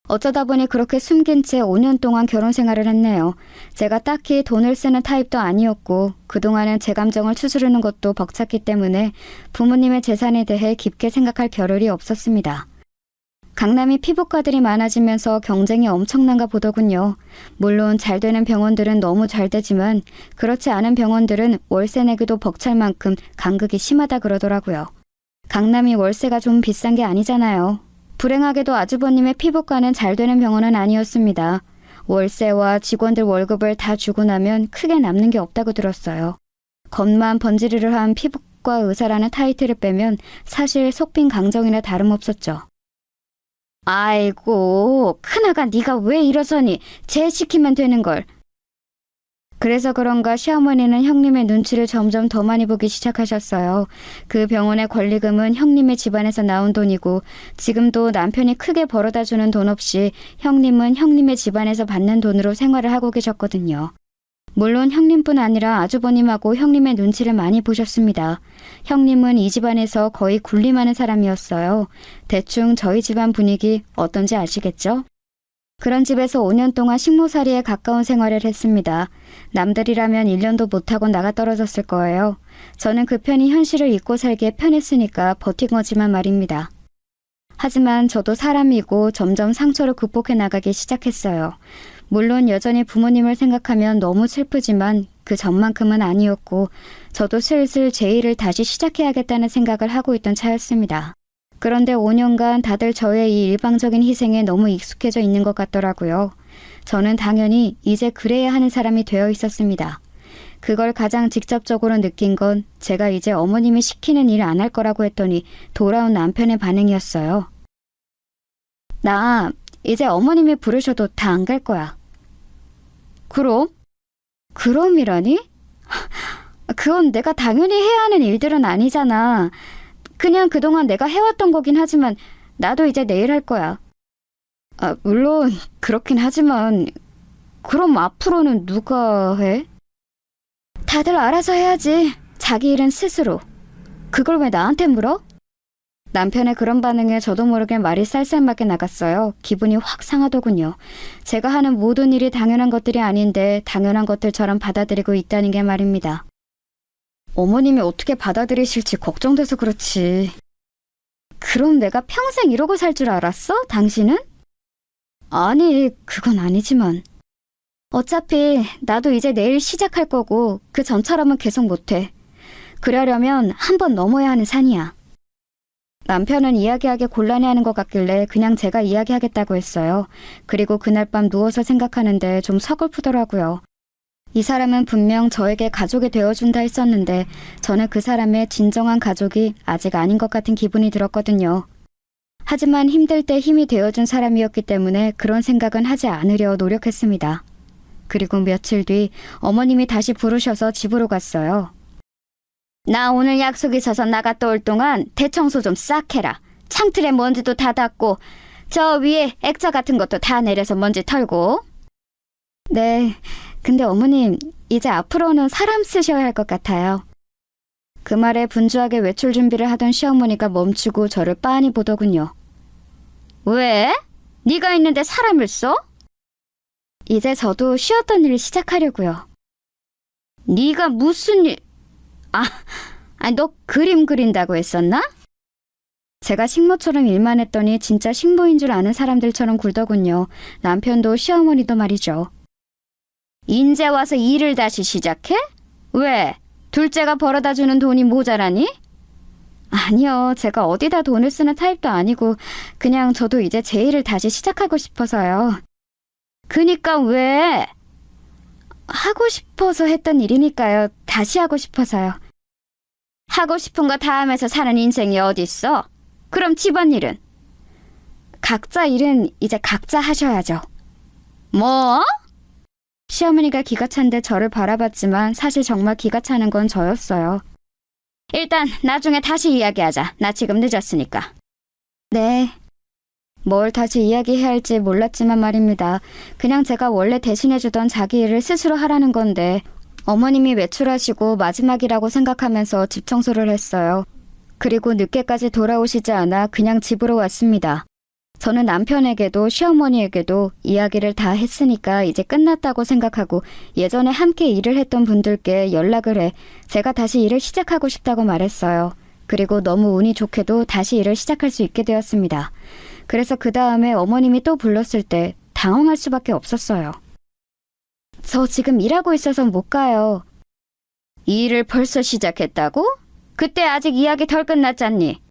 S2: 어쩌다 보니 그렇게 숨긴 채 5년 동안 결혼 생활을 했네요. 제가 딱히 돈을 쓰는 타입도 아니었고 그동안은 제 감정을 추스르는 것도 벅찼기 때문에 부모님의 재산에 대해 깊게 생각할 겨를이 없었습니다. 강남이 피부과들이 많아지면서 경쟁이 엄청난가 보더군요. 물론 잘 되는 병원들은 너무 잘 되지만 그렇지 않은 병원들은 월세 내기도 벅찰 만큼 간극이 심하다 그러더라고요. 강남이 월세가 좀 비싼 게 아니잖아요. 불행하게도 아주버님의 피부과는 잘 되는 병원은 아니었습니다. 월세와 직원들 월급을 다 주고 나면 크게 남는 게 없다고 들었어요. 겉만 번지르르한 피부과 의사라는 타이틀을 빼면 사실 속빈 강정이나 다름없었죠. 아이고, 큰아가 네가 왜 이러서니? 쟤 시키면 되는 걸. 그래서 그런가 시어머니는 형님의 눈치를 점점 더 많이 보기 시작하셨어요. 그 병원의 권리금은 형님의 집안에서 나온 돈이고 지금도 남편이 크게 벌어다 주는 돈 없이 형님은 형님의 집안에서 받는 돈으로 생활을 하고 계셨거든요. 물론 형님뿐 아니라 아주버님하고 형님의 눈치를 많이 보셨습니다. 형님은 이 집안에서 거의 군림하는 사람이었어요. 대충 저희 집안 분위기 어떤지 아시겠죠? 그런 집에서 5년 동안 식모살이에 가까운 생활을 했습니다. 남들이라면 1년도 못하고 나가 떨어졌을 거예요. 저는 그 편이 현실을 잊고 살기에 편했으니까 버틴 거지만 말입니다. 하지만 저도 사람이고 점점 상처를 극복해 나가기 시작했어요. 물론 여전히 부모님을 생각하면 너무 슬프지만 그 전만큼은 아니었고 저도 슬슬 제 일을 다시 시작해야겠다는 생각을 하고 있던 차였습니다. 그런데 5년간 다들 저의 이 일방적인 희생에 너무 익숙해져 있는 것 같더라고요. 저는 당연히 이제 그래야 하는 사람이 되어 있었습니다. 그걸 가장 직접적으로 느낀 건 제가 이제 어머님이 시키는 일 안 할 거라고 했더니 돌아온 남편의 반응이었어요. 나 이제 어머님이 부르셔도 다 안 갈 거야. 그럼? 그럼이라니? 그건 내가 당연히 해야 하는 일들은 아니잖아. 그냥 그동안 내가 해왔던 거긴 하지만 나도 이제 내일 할 거야. 물론 그렇긴 하지만 그럼 앞으로는 누가 해? 다들 알아서 해야지. 자기 일은 스스로. 그걸 왜 나한테 물어? 남편의 그런 반응에 저도 모르게 말이 쌀쌀맞게 나갔어요. 기분이 확 상하더군요. 제가 하는 모든 일이 당연한 것들이 아닌데 당연한 것들처럼 받아들이고 있다는 게 말입니다. 어머님이 어떻게 받아들이실지 걱정돼서 그렇지. 그럼 내가 평생 이러고 살 줄 알았어? 당신은? 아니, 그건 아니지만. 어차피 나도 이제 내일 시작할 거고 그 전처럼은 계속 못해. 그러려면 한 번 넘어야 하는 산이야. 남편은 이야기하기 곤란해하는 것 같길래 그냥 제가 이야기하겠다고 했어요. 그리고 그날 밤 누워서 생각하는데 좀 서글프더라고요. 이 사람은 분명 저에게 가족이 되어준다 했었는데 저는 그 사람의 진정한 가족이 아직 아닌 것 같은 기분이 들었거든요. 하지만 힘들 때 힘이 되어준 사람이었기 때문에 그런 생각은 하지 않으려 노력했습니다. 그리고 며칠 뒤 어머님이 다시 부르셔서 집으로 갔어요. 나 오늘 약속 있어서 나갔다 올 동안 대청소 좀 싹 해라. 창틀에 먼지도 다 닦고 저 위에 액자 같은 것도 다 내려서 먼지 털고. 네, 근데 어머님 이제 앞으로는 사람 쓰셔야 할 것 같아요. 그 말에 분주하게 외출 준비를 하던 시어머니가 멈추고 저를 빤히 보더군요. 왜? 네가 있는데 사람을 써? 이제 저도 쉬었던 일을 시작하려고요. 네가 무슨 일... 너 그림 그린다고 했었나? 제가 식모처럼 일만 했더니 진짜 식모인 줄 아는 사람들처럼 굴더군요. 남편도 시어머니도 말이죠. 인제 와서 일을 다시 시작해? 왜? 둘째가 벌어다주는 돈이 모자라니? 아니요, 제가 어디다 돈을 쓰는 타입도 아니고 그냥 저도 이제 제 일을 다시 시작하고 싶어서요. 그니까 왜? 하고 싶어서 했던 일이니까요. 다시 하고 싶어서요. 하고 싶은 거 다 하면서 사는 인생이 어딨어? 그럼 집안일은? 각자 일은 이제 각자 하셔야죠. 뭐? 시어머니가 기가 찬데 저를 바라봤지만 사실 정말 기가 차는 건 저였어요. 일단 나중에 다시 이야기하자. 나 지금 늦었으니까. 네. 뭘 다시 이야기해야 할지 몰랐지만 말입니다. 그냥 제가 원래 대신해주던 자기 일을 스스로 하라는 건데 어머님이 외출하시고 마지막이라고 생각하면서 집 청소를 했어요. 그리고 늦게까지 돌아오시지 않아 그냥 집으로 왔습니다. 저는 남편에게도 시어머니에게도 이야기를 다 했으니까 이제 끝났다고 생각하고 예전에 함께 일을 했던 분들께 연락을 해 제가 다시 일을 시작하고 싶다고 말했어요. 그리고 너무 운이 좋게도 다시 일을 시작할 수 있게 되었습니다. 그래서 그 다음에 어머님이 또 불렀을 때 당황할 수밖에 없었어요. 저 지금 일하고 있어서 못 가요. 이 일을 벌써 시작했다고? 그때 아직 이야기 덜 끝났잖니.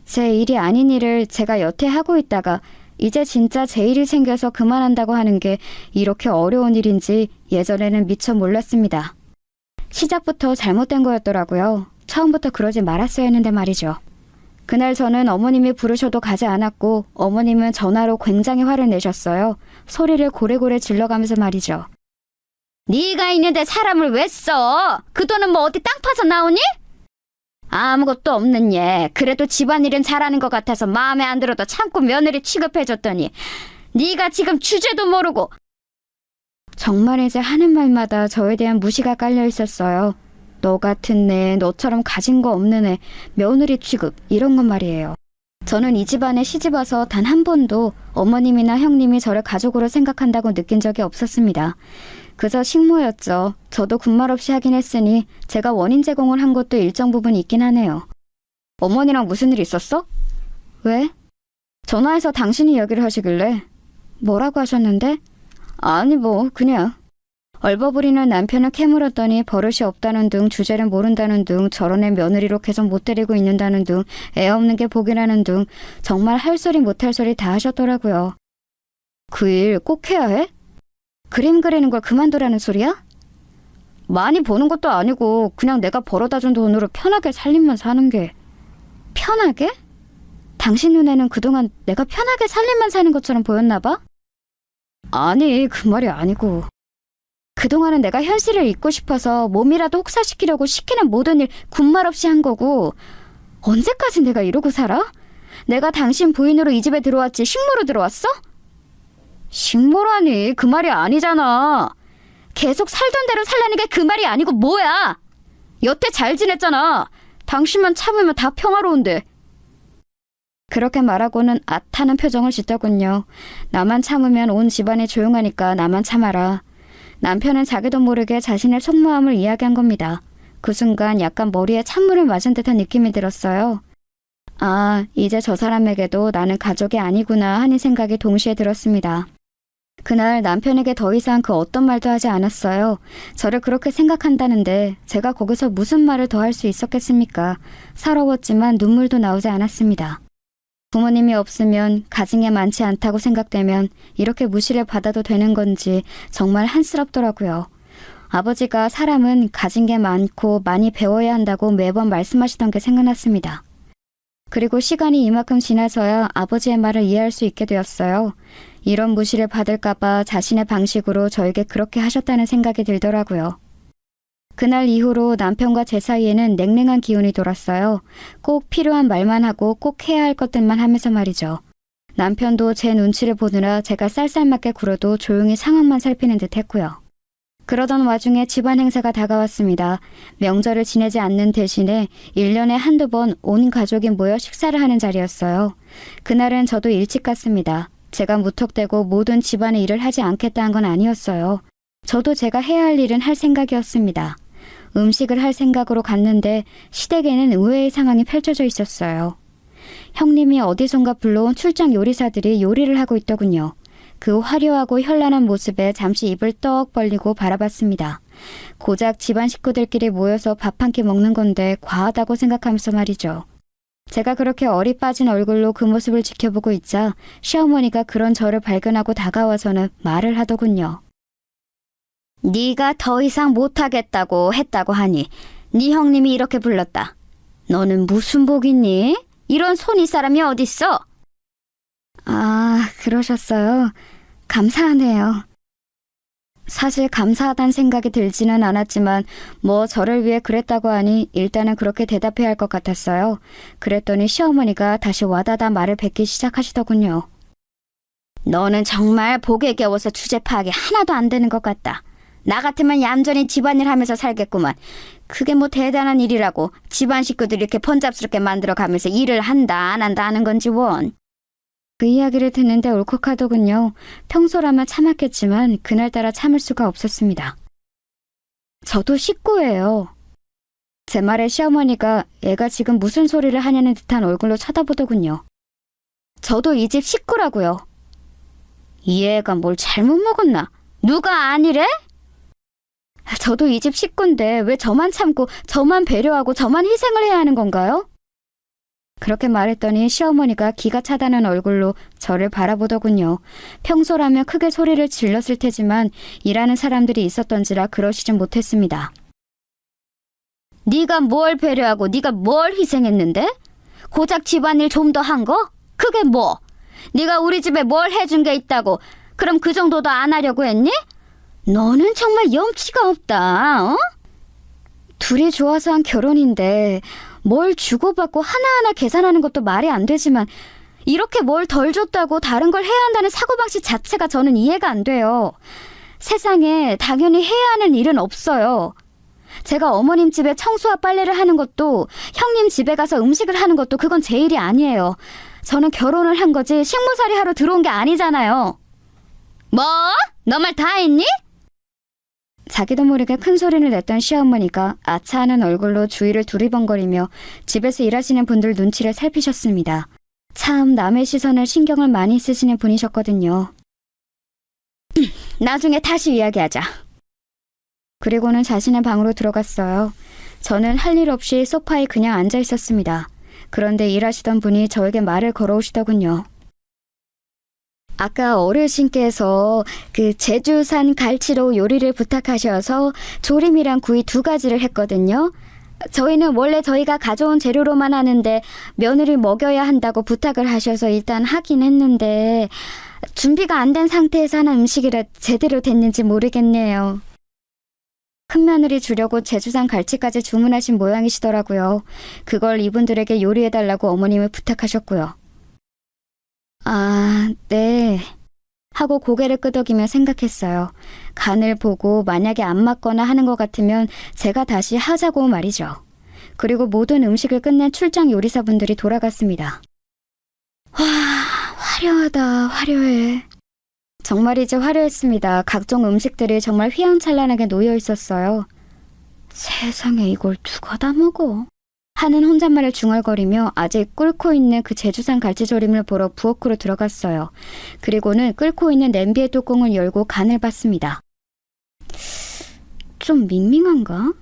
S2: 제 일이 아닌 일을 제가 여태 하고 있다가 이제 진짜 제 일이 생겨서 그만한다고 하는 게 이렇게 어려운 일인지 예전에는 미처 몰랐습니다. 시작부터 잘못된 거였더라고요. 처음부터 그러지 말았어야 했는데 말이죠. 그날 저는 어머님이 부르셔도 가지 않았고 어머님은 전화로 굉장히 화를 내셨어요. 소리를 고래고래 질러가면서 말이죠. 네가 있는데 사람을 왜 써? 그 돈은 뭐 어디 땅 파서 나오니? 아무것도 없는 얘. 그래도 집안일은 잘하는 것 같아서 마음에 안 들어도 참고 며느리 취급해줬더니 네가 지금 주제도 모르고. 정말 이제 하는 말마다 저에 대한 무시가 깔려 있었어요. 너 같은 애, 너처럼 가진 거 없는 애, 며느리 취급 이런 건 말이에요. 저는 이 집안에 시집 와서 단 한 번도 어머님이나 형님이 저를 가족으로 생각한다고 느낀 적이 없었습니다. 그저 식모였죠. 저도 군말 없이 하긴 했으니 제가 원인 제공을 한 것도 일정 부분 있긴 하네요. 어머니랑 무슨 일 있었어? 왜? 전화해서 당신이 이야기를 하시길래. 뭐라고 하셨는데? 아니 뭐 그냥. 얼버무리는 남편을 캐물었더니 버릇이 없다는 등 주제를 모른다는 등 저런 애 며느리로 계속 못 데리고 있는다는 등 애 없는 게 복이라는 등 정말 할 소리 못할 소리 다 하셨더라고요. 그 일 꼭 해야 해? 그림 그리는 걸 그만두라는 소리야? 많이 버는 것도 아니고 그냥 내가 벌어다 준 돈으로 편하게 살림만 사는 게. 편하게? 당신 눈에는 그동안 내가 편하게 살림만 사는 것처럼 보였나 봐? 아니 그 말이 아니고. 그동안은 내가 현실을 잊고 싶어서 몸이라도 혹사시키려고 시키는 모든 일 군말 없이 한 거고 언제까지 내가 이러고 살아? 내가 당신 부인으로 이 집에 들어왔지 식모로 들어왔어? 식모라니 그 말이 아니잖아. 계속 살던 대로 살라는 게 그 말이 아니고 뭐야? 여태 잘 지냈잖아. 당신만 참으면 다 평화로운데. 그렇게 말하고는 앗하는 표정을 짓더군요. 나만 참으면 온 집안이 조용하니까 나만 참아라. 남편은 자기도 모르게 자신의 속마음을 이야기한 겁니다. 그 순간 약간 머리에 찬물을 맞은 듯한 느낌이 들었어요. 아, 이제 저 사람에게도 나는 가족이 아니구나 하는 생각이 동시에 들었습니다. 그날 남편에게 더 이상 그 어떤 말도 하지 않았어요. 저를 그렇게 생각한다는데 제가 거기서 무슨 말을 더 할 수 있었겠습니까? 서러웠지만 눈물도 나오지 않았습니다. 부모님이 없으면 가진 게 많지 않다고 생각되면 이렇게 무시를 받아도 되는 건지 정말 한스럽더라고요. 아버지가 사람은 가진 게 많고 많이 배워야 한다고 매번 말씀하시던 게 생각났습니다. 그리고 시간이 이만큼 지나서야 아버지의 말을 이해할 수 있게 되었어요. 이런 무시를 받을까봐 자신의 방식으로 저에게 그렇게 하셨다는 생각이 들더라고요. 그날 이후로 남편과 제 사이에는 냉랭한 기운이 돌았어요. 꼭 필요한 말만 하고 꼭 해야 할 것들만 하면서 말이죠. 남편도 제 눈치를 보느라 제가 쌀쌀맞게 굴어도 조용히 상황만 살피는 듯 했고요. 그러던 와중에 집안 행사가 다가왔습니다. 명절을 지내지 않는 대신에 1년에 한두 번 온 가족이 모여 식사를 하는 자리였어요. 그날은 저도 일찍 갔습니다. 제가 무턱대고 모든 집안의 일을 하지 않겠다는 건 아니었어요. 저도 제가 해야 할 일은 할 생각이었습니다. 음식을 할 생각으로 갔는데 시댁에는 의외의 상황이 펼쳐져 있었어요. 형님이 어디선가 불러온 출장 요리사들이 요리를 하고 있더군요. 그 화려하고 현란한 모습에 잠시 입을 떡 벌리고 바라봤습니다. 고작 집안 식구들끼리 모여서 밥 한 끼 먹는 건데 과하다고 생각하면서 말이죠. 제가 그렇게 어리 빠진 얼굴로 그 모습을 지켜보고 있자 시어머니가 그런 저를 발견하고 다가와서는 말을 하더군요. 네가 더 이상 못하겠다고 했다고 하니 네 형님이 이렇게 불렀다. 너는 무슨 복 있니? 이런 손이 사람이 어딨어? 아, 그러셨어요. 감사하네요. 사실 감사하다는 생각이 들지는 않았지만 뭐 저를 위해 그랬다고 하니 일단은 그렇게 대답해야 할 것 같았어요. 그랬더니 시어머니가 다시 와다다 말을 뱉기 시작하시더군요. 너는 정말 복에 겨워서 주제 파악이 하나도 안 되는 것 같다. 나 같으면 얌전히 집안일 하면서 살겠구만. 그게 뭐 대단한 일이라고 집안 식구들 이렇게 번잡스럽게 만들어가면서 일을 한다 안 한다 하는 건지 원. 그 이야기를 듣는데 울컥하더군요. 평소라면 참았겠지만 그날따라 참을 수가 없었습니다. 저도 식구예요. 제 말에 시어머니가 애가 지금 무슨 소리를 하냐는 듯한 얼굴로 쳐다보더군요. 저도 이 집 식구라고요. 이 애가 뭘 잘못 먹었나? 누가 아니래? 저도 이 집 식구인데 왜 저만 참고 저만 배려하고 저만 희생을 해야 하는 건가요? 그렇게 말했더니 시어머니가 기가 차다는 얼굴로 저를 바라보더군요. 평소라면 크게 소리를 질렀을 테지만 일하는 사람들이 있었던지라 그러시진 못했습니다. 네가 뭘 배려하고 네가 뭘 희생했는데? 고작 집안일 좀 더 한 거? 그게 뭐? 네가 우리 집에 뭘 해준 게 있다고 그럼 그 정도도 안 하려고 했니? 너는 정말 염치가 없다. 어? 둘이 좋아서 한 결혼인데 뭘 주고받고 하나하나 계산하는 것도 말이 안 되지만 이렇게 뭘 덜 줬다고 다른 걸 해야 한다는 사고방식 자체가 저는 이해가 안 돼요. 세상에 당연히 해야 하는 일은 없어요. 제가 어머님 집에 청소와 빨래를 하는 것도 형님 집에 가서 음식을 하는 것도 그건 제 일이 아니에요. 저는 결혼을 한 거지 식모살이 하러 들어온 게 아니잖아요. 뭐? 너 말 다 했니? 자기도 모르게 큰 소리를 냈던 시어머니가 아차하는 얼굴로 주위를 두리번거리며 집에서 일하시는 분들 눈치를 살피셨습니다. 참 남의 시선을 신경을 많이 쓰시는 분이셨거든요. 나중에 다시 이야기하자. 그리고는 자신의 방으로 들어갔어요. 저는 할 일 없이 소파에 그냥 앉아 있었습니다. 그런데 일하시던 분이 저에게 말을 걸어오시더군요. 아까 어르신께서 그 제주산 갈치로 요리를 부탁하셔서 조림이랑 구이 2가지를 했거든요. 저희는 원래 저희가 가져온 재료로만 하는데 며느리 먹여야 한다고 부탁을 하셔서 일단 하긴 했는데 준비가 안 된 상태에서 하는 음식이라 제대로 됐는지 모르겠네요. 큰며느리 주려고 제주산 갈치까지 주문하신 모양이시더라고요. 그걸 이분들에게 요리해달라고 어머님을 부탁하셨고요. 아, 네. 하고 고개를 끄덕이며 생각했어요. 간을 보고 만약에 안 맞거나 하는 것 같으면 제가 다시 하자고 말이죠. 그리고 모든 음식을 끝낸 출장 요리사분들이 돌아갔습니다. 와, 화려하다, 화려해. 정말이지 화려했습니다. 각종 음식들이 정말 휘황찬란하게 놓여 있었어요. 세상에 이걸 누가 다 먹어? 하는 혼잣말을 중얼거리며 아직 끓고 있는 그 제주산 갈치조림을 보러 부엌으로 들어갔어요. 그리고는 끓고 있는 냄비의 뚜껑을 열고 간을 봤습니다. 좀 밍밍한가?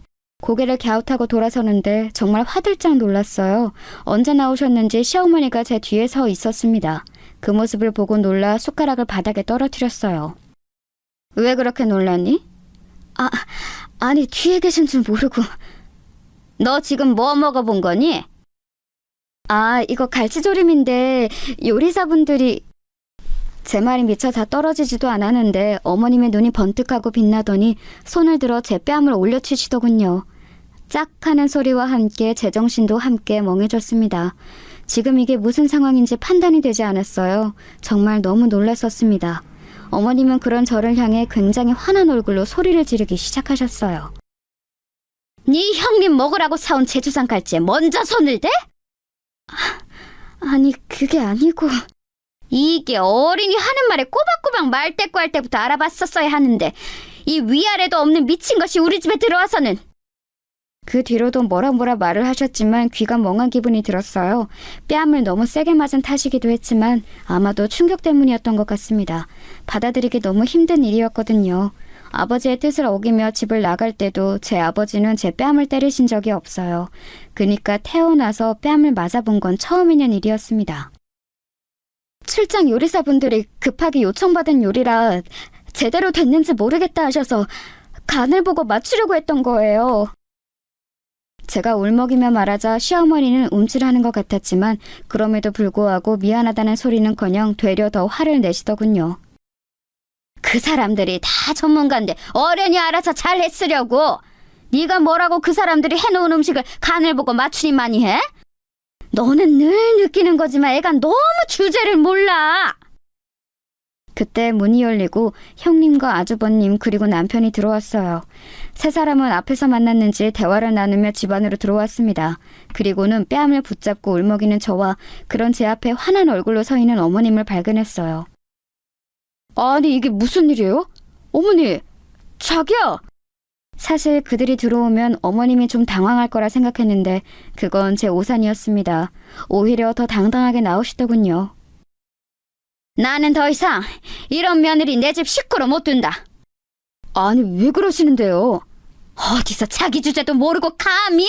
S2: 고개를 갸웃하고 돌아서는데 정말 화들짝 놀랐어요. 언제 나오셨는지 시어머니가 제 뒤에 서 있었습니다. 그 모습을 보고 놀라 숟가락을 바닥에 떨어뜨렸어요. 왜 그렇게 놀랐니? 아니 뒤에 계신 줄 모르고. 너 지금 뭐 먹어본 거니? 아, 이거 갈치조림인데 요리사분들이... 제 말이 미처 다 떨어지지도 않았는데 어머님의 눈이 번뜩하고 빛나더니 손을 들어 제 뺨을 올려치시더군요. 짝 하는 소리와 함께 제정신도 함께 멍해졌습니다. 지금 이게 무슨 상황인지 판단이 되지 않았어요. 정말 너무 놀랐었습니다. 어머님은 그런 저를 향해 굉장히 화난 얼굴로 소리를 지르기 시작하셨어요. 네 형님 먹으라고 사온 제주산 갈치에 먼저 손을 대? 아니 그게 아니고... 이게 어린이 하는 말에 꼬박꼬박 말대꾸 할 때부터 알아봤었어야 하는데 이 위아래도 없는 미친 것이 우리 집에 들어와서는... 그 뒤로도 뭐라 말을 하셨지만 귀가 멍한 기분이 들었어요. 뺨을 너무 세게 맞은 탓이기도 했지만 아마도 충격 때문이었던 것 같습니다. 받아들이기 너무 힘든 일이었거든요. 아버지의 뜻을 어기며 집을 나갈 때도 제 아버지는 제 뺨을 때리신 적이 없어요. 그러니까 태어나서 뺨을 맞아본 건 처음 있는 일이었습니다. 출장 요리사분들이 급하게 요청받은 요리라 제대로 됐는지 모르겠다 하셔서 간을 보고 맞추려고 했던 거예요. 제가 울먹이며 말하자 시어머니는 움찔하는 것 같았지만 그럼에도 불구하고 미안하다는 소리는커녕 되려 더 화를 내시더군요. 그 사람들이 다 전문가인데 어련히 알아서 잘 했으려고. 네가 뭐라고 그 사람들이 해놓은 음식을 간을 보고 맞추니만이 해? 너는 늘 느끼는 거지만 애가 너무 주제를 몰라. 그때 문이 열리고 형님과 아주버님 그리고 남편이 들어왔어요. 세 사람은 앞에서 만났는지 대화를 나누며 집 안으로 들어왔습니다. 그리고는 뺨을 붙잡고 울먹이는 저와 그런 제 앞에 환한 얼굴로 서 있는 어머님을 발견했어요. 아니 이게 무슨 일이에요? 어머니, 자기야! 사실 그들이 들어오면 어머님이 좀 당황할 거라 생각했는데 그건 제 오산이었습니다. 오히려 더 당당하게 나오시더군요. 나는 더 이상 이런 며느리 내 집 식구로 못 둔다. 아니 왜 그러시는데요? 어디서 자기 주제도 모르고 감히?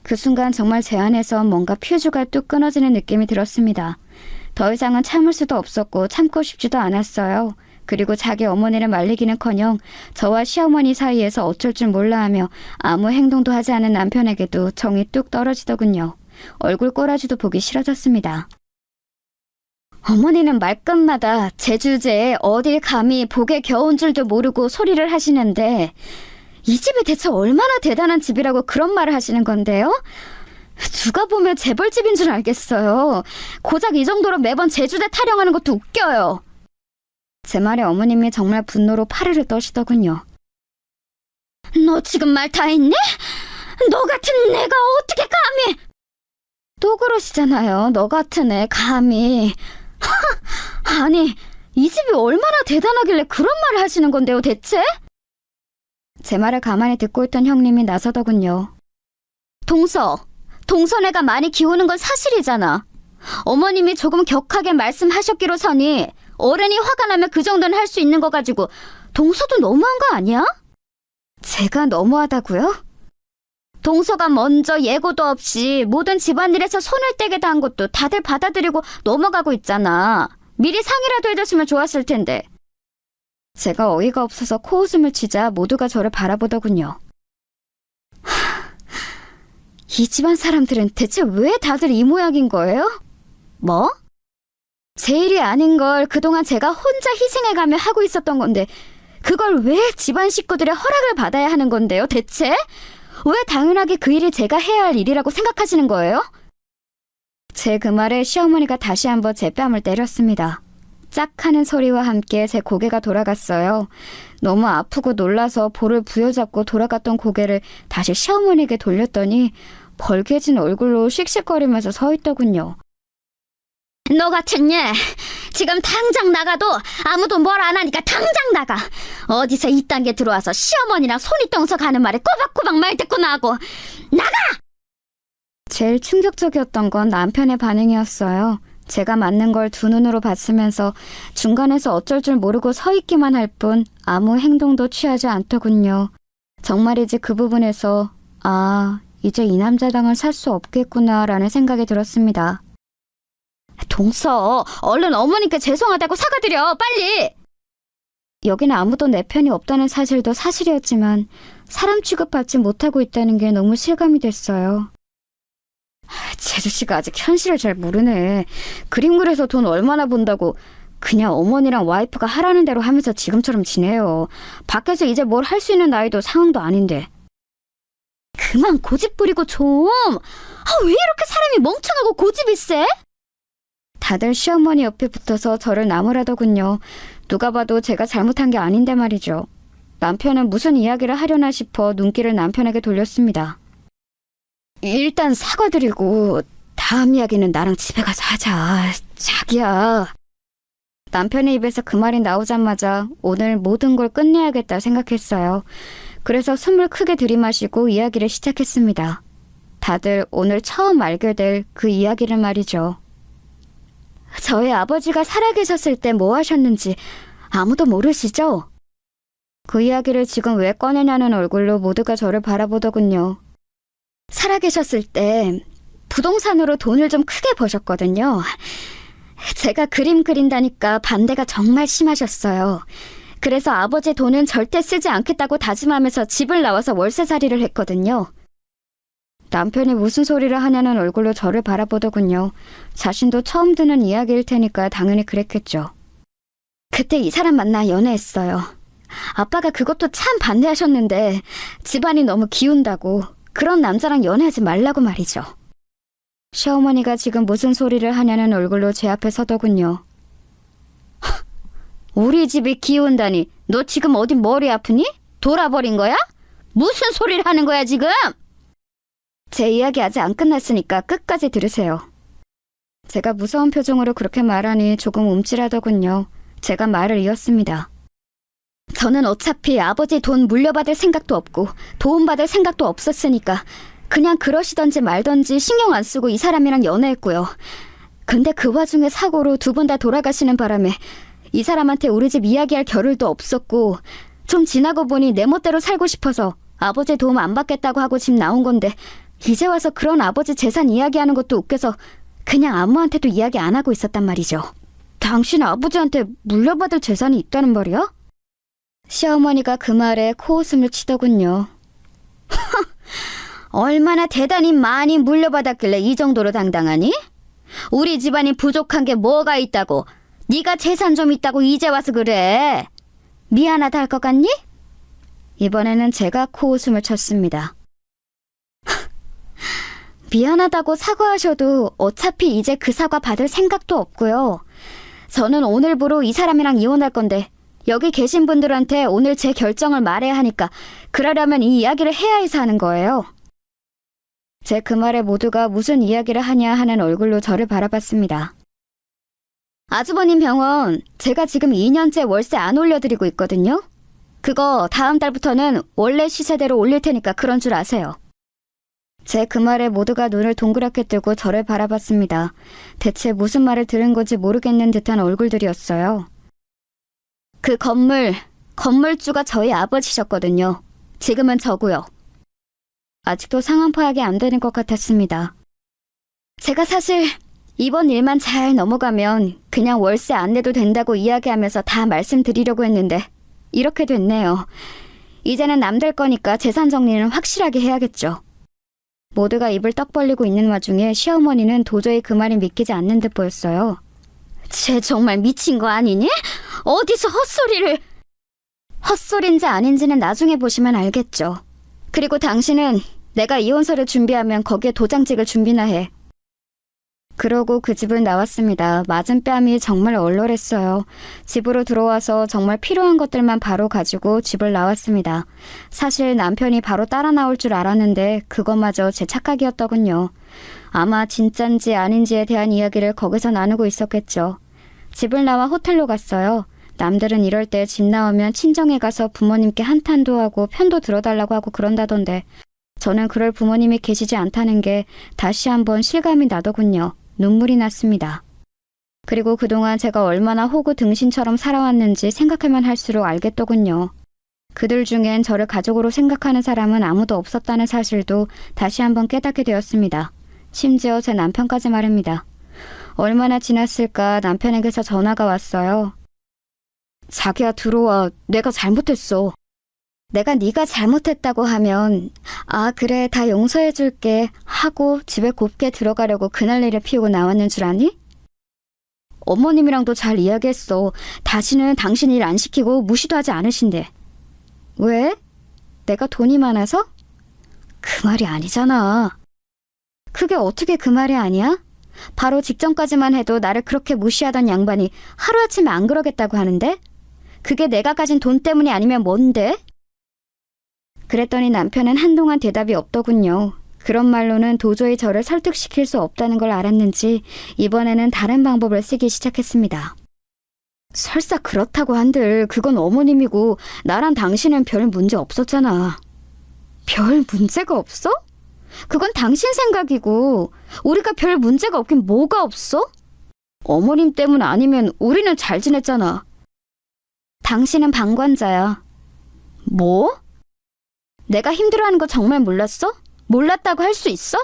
S2: 그 순간 정말 제 안에서 뭔가 퓨즈가 뚝 끊어지는 느낌이 들었습니다. 더 이상은 참을 수도 없었고 참고 싶지도 않았어요. 그리고 자기 어머니를 말리기는커녕 저와 시어머니 사이에서 어쩔 줄 몰라하며 아무 행동도 하지 않은 남편에게도 정이 뚝 떨어지더군요. 얼굴 꼬라지도 보기 싫어졌습니다. 어머니는 말끝마다 제 주제에 어딜 감히 복에 겨운 줄도 모르고 소리를 하시는데 이 집이 대체 얼마나 대단한 집이라고 그런 말을 하시는 건데요? 누가 보면 재벌집인 줄 알겠어요. 고작 이 정도로 매번 제 주제 타령하는 것도 웃겨요. 제 말에 어머님이 정말 분노로 파르르 떠시더군요. 너 지금 말 다 했네? 너 같은 내가 어떻게 감히? 또 그러시잖아요. 너 같은 애 감히. 아니 이 집이 얼마나 대단하길래 그런 말을 하시는 건데요 대체? 제 말을 가만히 듣고 있던 형님이 나서더군요. 동서네가 많이 기우는 건 사실이잖아. 어머님이 조금 격하게 말씀하셨기로 서니 어른이 화가 나면 그 정도는 할 수 있는 거 가지고 동서도 너무한 거 아니야? 제가 너무하다고요? 동서가 먼저 예고도 없이 모든 집안일에서 손을 떼게도 한 것도 다들 받아들이고 넘어가고 있잖아. 미리 상의라도 해줬으면 좋았을 텐데. 제가 어이가 없어서 코웃음을 치자 모두가 저를 바라보더군요. 이 집안 사람들은 대체 왜 다들 이 모양인 거예요? 뭐? 제 일이 아닌 걸 그동안 제가 혼자 희생해가며 하고 있었던 건데 그걸 왜 집안 식구들의 허락을 받아야 하는 건데요 대체? 왜 당연하게 그 일이 제가 해야 할 일이라고 생각하시는 거예요? 제 그 말에 시어머니가 다시 한번 제 뺨을 때렸습니다. 짝 하는 소리와 함께 제 고개가 돌아갔어요. 너무 아프고 놀라서 볼을 부여잡고 돌아갔던 고개를 다시 시어머니에게 돌렸더니 벌개진 얼굴로 씩씩거리면서 서 있더군요. 너 같은 얘 지금 당장 나가도 아무도 뭘 안 하니까 당장 나가. 어디서 이딴 게 들어와서 시어머니랑 손이 덩서 가는 말에 꼬박꼬박 말 듣고 나고 나가! 제일 충격적이었던 건 남편의 반응이었어요. 제가 맞는 걸 두 눈으로 봤으면서 중간에서 어쩔 줄 모르고 서 있기만 할 뿐 아무 행동도 취하지 않더군요. 정말이지 그 부분에서 이제 이 남자당을 살 수 없겠구나라는 생각이 들었습니다. 동서, 얼른 어머니께 죄송하다고 사과드려, 빨리! 여기는 아무도 내 편이 없다는 사실도 사실이었지만 사람 취급받지 못하고 있다는 게 너무 실감이 됐어요. 제주씨가 아직 현실을 잘 모르네. 그림 그려서 돈 얼마나 번다고 그냥 어머니랑 와이프가 하라는 대로 하면서 지금처럼 지내요. 밖에서 이제 뭘 할 수 있는 나이도 상황도 아닌데. 그만 고집 부리고 좀! 왜 이렇게 사람이 멍청하고 고집이 세? 다들 시어머니 옆에 붙어서 저를 나무라더군요. 누가 봐도 제가 잘못한 게 아닌데 말이죠. 남편은 무슨 이야기를 하려나 싶어 눈길을 남편에게 돌렸습니다. 일단 사과드리고 다음 이야기는 나랑 집에 가서 하자. 자기야. 남편의 입에서 그 말이 나오자마자 오늘 모든 걸 끝내야겠다 생각했어요. 그래서 숨을 크게 들이마시고 이야기를 시작했습니다. 다들 오늘 처음 알게 될 그 이야기를 말이죠. 저희 아버지가 살아계셨을 때 뭐 하셨는지 아무도 모르시죠? 그 이야기를 지금 왜 꺼내냐는 얼굴로 모두가 저를 바라보더군요. 살아계셨을 때 부동산으로 돈을 좀 크게 버셨거든요. 제가 그림 그린다니까 반대가 정말 심하셨어요. 그래서 아버지 돈은 절대 쓰지 않겠다고 다짐하면서 집을 나와서 월세살이를 했거든요. 남편이 무슨 소리를 하냐는 얼굴로 저를 바라보더군요. 자신도 처음 듣는 이야기일 테니까 당연히 그랬겠죠. 그때 이 사람 만나 연애했어요. 아빠가 그것도 참 반대하셨는데 집안이 너무 기운다고 그런 남자랑 연애하지 말라고 말이죠. 시어머니가 지금 무슨 소리를 하냐는 얼굴로 제 앞에 서더군요. 우리 집이 기운다니 너 지금 어디 머리 아프니? 돌아버린 거야? 무슨 소리를 하는 거야 지금? 제 이야기 아직 안 끝났으니까 끝까지 들으세요. 제가 무서운 표정으로 그렇게 말하니 조금 움찔하더군요. 제가 말을 이었습니다. 저는 어차피 아버지 돈 물려받을 생각도 없고 도움받을 생각도 없었으니까 그냥 그러시던지 말던지 신경 안 쓰고 이 사람이랑 연애했고요. 근데 그 와중에 사고로 두 분 다 돌아가시는 바람에 이 사람한테 우리 집 이야기할 겨를도 없었고 좀 지나고 보니 내 멋대로 살고 싶어서 아버지 도움 안 받겠다고 하고 집 나온 건데 이제 와서 그런 아버지 재산 이야기하는 것도 웃겨서 그냥 아무한테도 이야기 안 하고 있었단 말이죠. 당신 아버지한테 물려받을 재산이 있다는 말이야? 시어머니가 그 말에 코웃음을 치더군요. 얼마나 대단히 많이 물려받았길래 이 정도로 당당하니? 우리 집안이 부족한 게 뭐가 있다고? 네가 재산 좀 있다고 이제 와서 그래. 미안하다 할 것 같니? 이번에는 제가 코웃음을 쳤습니다. 미안하다고 사과하셔도 어차피 이제 그 사과 받을 생각도 없고요. 저는 오늘부로 이 사람이랑 이혼할 건데 여기 계신 분들한테 오늘 제 결정을 말해야 하니까 그러려면 이 이야기를 해야 해서 하는 거예요. 제 그 말에 모두가 무슨 이야기를 하냐 하는 얼굴로 저를 바라봤습니다. 아주버님 병원 제가 지금 2년째 월세 안 올려드리고 있거든요. 그거 다음 달부터는 원래 시세대로 올릴 테니까 그런 줄 아세요. 제 그 말에 모두가 눈을 동그랗게 뜨고 저를 바라봤습니다. 대체 무슨 말을 들은 건지 모르겠는 듯한 얼굴들이었어요. 그 건물주가 저희 아버지셨거든요. 지금은 저고요. 아직도 상황 파악이 안 되는 것 같았습니다. 제가 사실 이번 일만 잘 넘어가면 그냥 월세 안 내도 된다고 이야기하면서 다 말씀드리려고 했는데 이렇게 됐네요. 이제는 남들 거니까 재산 정리는 확실하게 해야겠죠. 모두가 입을 떡 벌리고 있는 와중에 시어머니는 도저히 그 말이 믿기지 않는 듯 보였어요. 쟤 정말 미친 거 아니니? 어디서 헛소리를... 헛소리인지 아닌지는 나중에 보시면 알겠죠. 그리고 당신은 내가 이혼서를 준비하면 거기에 도장 찍을 준비나 해. 그러고 그 집을 나왔습니다. 맞은 뺨이 정말 얼얼했어요. 집으로 들어와서 정말 필요한 것들만 바로 가지고 집을 나왔습니다. 사실 남편이 바로 따라 나올 줄 알았는데 그것마저 제 착각이었더군요. 아마 진짠지 아닌지에 대한 이야기를 거기서 나누고 있었겠죠. 집을 나와 호텔로 갔어요. 남들은 이럴 때 집 나오면 친정에 가서 부모님께 한탄도 하고 편도 들어달라고 하고 그런다던데 저는 그럴 부모님이 계시지 않다는 게 다시 한번 실감이 나더군요. 눈물이 났습니다. 그리고 그동안 제가 얼마나 호구 등신처럼 살아왔는지 생각하면 할수록 알겠더군요. 그들 중엔 저를 가족으로 생각하는 사람은 아무도 없었다는 사실도 다시 한번 깨닫게 되었습니다. 심지어 제 남편까지 말입니다. 얼마나 지났을까 남편에게서 전화가 왔어요. 자기야 들어와. 내가 잘못했어. 내가 네가 잘못했다고 하면 아 그래 다 용서해줄게 하고 집에 곱게 들어가려고 그날내를 피우고 나왔는 줄 아니? 어머님이랑도 잘 이야기했어. 다시는 당신 일 안 시키고 무시도 하지 않으신대. 왜? 내가 돈이 많아서? 그 말이 아니잖아. 그게 어떻게 그 말이 아니야? 바로 직전까지만 해도 나를 그렇게 무시하던 양반이 하루아침에 안 그러겠다고 하는데? 그게 내가 가진 돈 때문이 아니면 뭔데? 그랬더니 남편은 한동안 대답이 없더군요. 그런 말로는 도저히 저를 설득시킬 수 없다는 걸 알았는지 이번에는 다른 방법을 쓰기 시작했습니다. 설사 그렇다고 한들 그건 어머님이고 나랑 당신은 별 문제 없었잖아. 별 문제가 없어? 그건 당신 생각이고 우리가 별 문제가 없긴 뭐가 없어? 어머님 때문 아니면 우리는 잘 지냈잖아. 당신은 방관자야. 뭐? 내가 힘들어하는 거 정말 몰랐어? 몰랐다고 할 수 있어?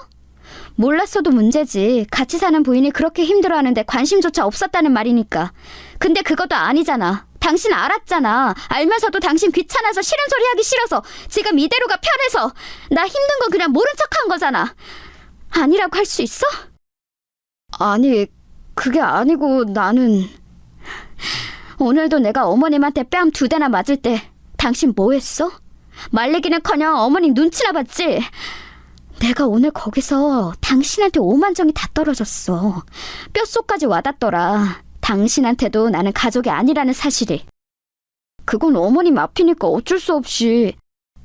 S2: 몰랐어도 문제지. 같이 사는 부인이 그렇게 힘들어하는데 관심조차 없었다는 말이니까. 근데 그것도 아니잖아. 당신 알았잖아. 알면서도 당신 귀찮아서 싫은 소리 하기 싫어서 지금 이대로가 편해서 나 힘든 거 그냥 모른 척한 거잖아. 아니라고 할 수 있어? 아니, 그게 아니고 나는... 오늘도 내가 어머님한테 뺨 2대나 맞을 때 당신 뭐 했어? 말리기는커녕 어머님 눈치나 봤지? 내가 오늘 거기서 당신한테 오만정이 다 떨어졌어. 뼛속까지 와닿더라. 당신한테도 나는 가족이 아니라는 사실이. 그건 어머님 앞이니까 어쩔 수 없이.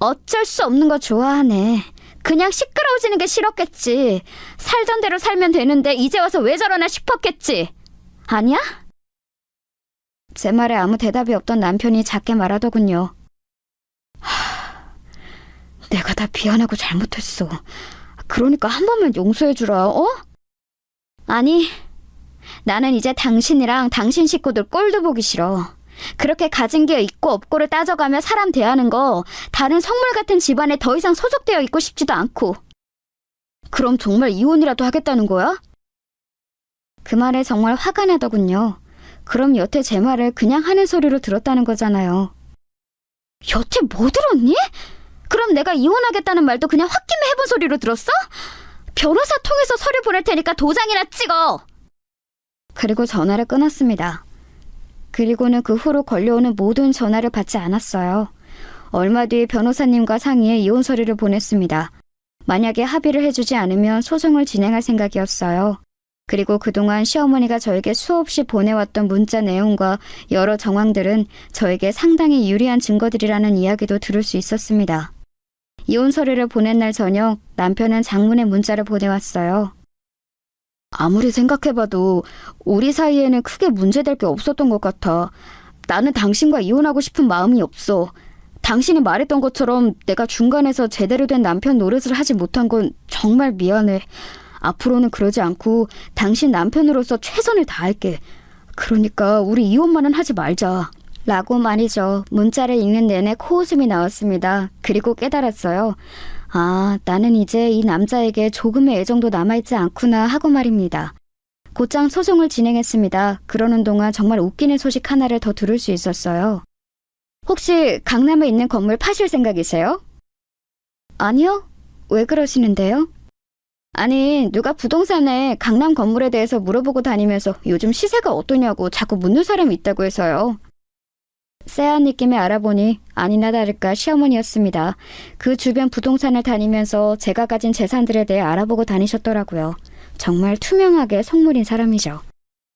S2: 어쩔 수 없는 거 좋아하네. 그냥 시끄러워지는 게 싫었겠지. 살던 대로 살면 되는데 이제 와서 왜 저러나 싶었겠지. 아니야? 제 말에 아무 대답이 없던 남편이 작게 말하더군요. 내가 다 미안하고 잘못했어. 그러니까 한 번만 용서해주라, 어? 아니, 나는 이제 당신이랑 당신 식구들 꼴도 보기 싫어. 그렇게 가진 게 있고 없고를 따져가며 사람 대하는 거 다른 성물 같은 집안에 더 이상 소속되어 있고 싶지도 않고. 그럼 정말 이혼이라도 하겠다는 거야? 그 말에 정말 화가 나더군요. 그럼 여태 제 말을 그냥 하는 소리로 들었다는 거잖아요. 여태 뭐 들었니? 그럼 내가 이혼하겠다는 말도 그냥 홧김에 해본 소리로 들었어? 변호사 통해서 서류 보낼 테니까 도장이나 찍어! 그리고 전화를 끊었습니다. 그리고는 그 후로 걸려오는 모든 전화를 받지 않았어요. 얼마 뒤 변호사님과 상의해 이혼 서류를 보냈습니다. 만약에 합의를 해주지 않으면 소송을 진행할 생각이었어요. 그리고 그동안 시어머니가 저에게 수없이 보내왔던 문자 내용과 여러 정황들은 저에게 상당히 유리한 증거들이라는 이야기도 들을 수 있었습니다. 이혼 서류를 보낸 날 저녁 남편은 장문의 문자를 보내왔어요. 아무리 생각해봐도 우리 사이에는 크게 문제될 게 없었던 것 같아. 나는 당신과 이혼하고 싶은 마음이 없어. 당신이 말했던 것처럼 내가 중간에서 제대로 된 남편 노릇을 하지 못한 건 정말 미안해. 앞으로는 그러지 않고 당신 남편으로서 최선을 다할게. 그러니까 우리 이혼만은 하지 말자. 라고 말이죠. 문자를 읽는 내내 코웃음이 나왔습니다. 그리고 깨달았어요. 아, 나는 이제 이 남자에게 조금의 애정도 남아있지 않구나 하고 말입니다. 곧장 소송을 진행했습니다. 그러는 동안 정말 웃기는 소식 하나를 더 들을 수 있었어요. 혹시 강남에 있는 건물 파실 생각이세요? 아니요. 왜 그러시는데요? 아니, 누가 부동산에 강남 건물에 대해서 물어보고 다니면서 요즘 시세가 어떠냐고 자꾸 묻는 사람이 있다고 해서요. 쎄한 느낌에 알아보니 아니나 다를까 시어머니였습니다. 그 주변 부동산을 다니면서 제가 가진 재산들에 대해 알아보고 다니셨더라고요. 정말 투명하게 속물인 사람이죠.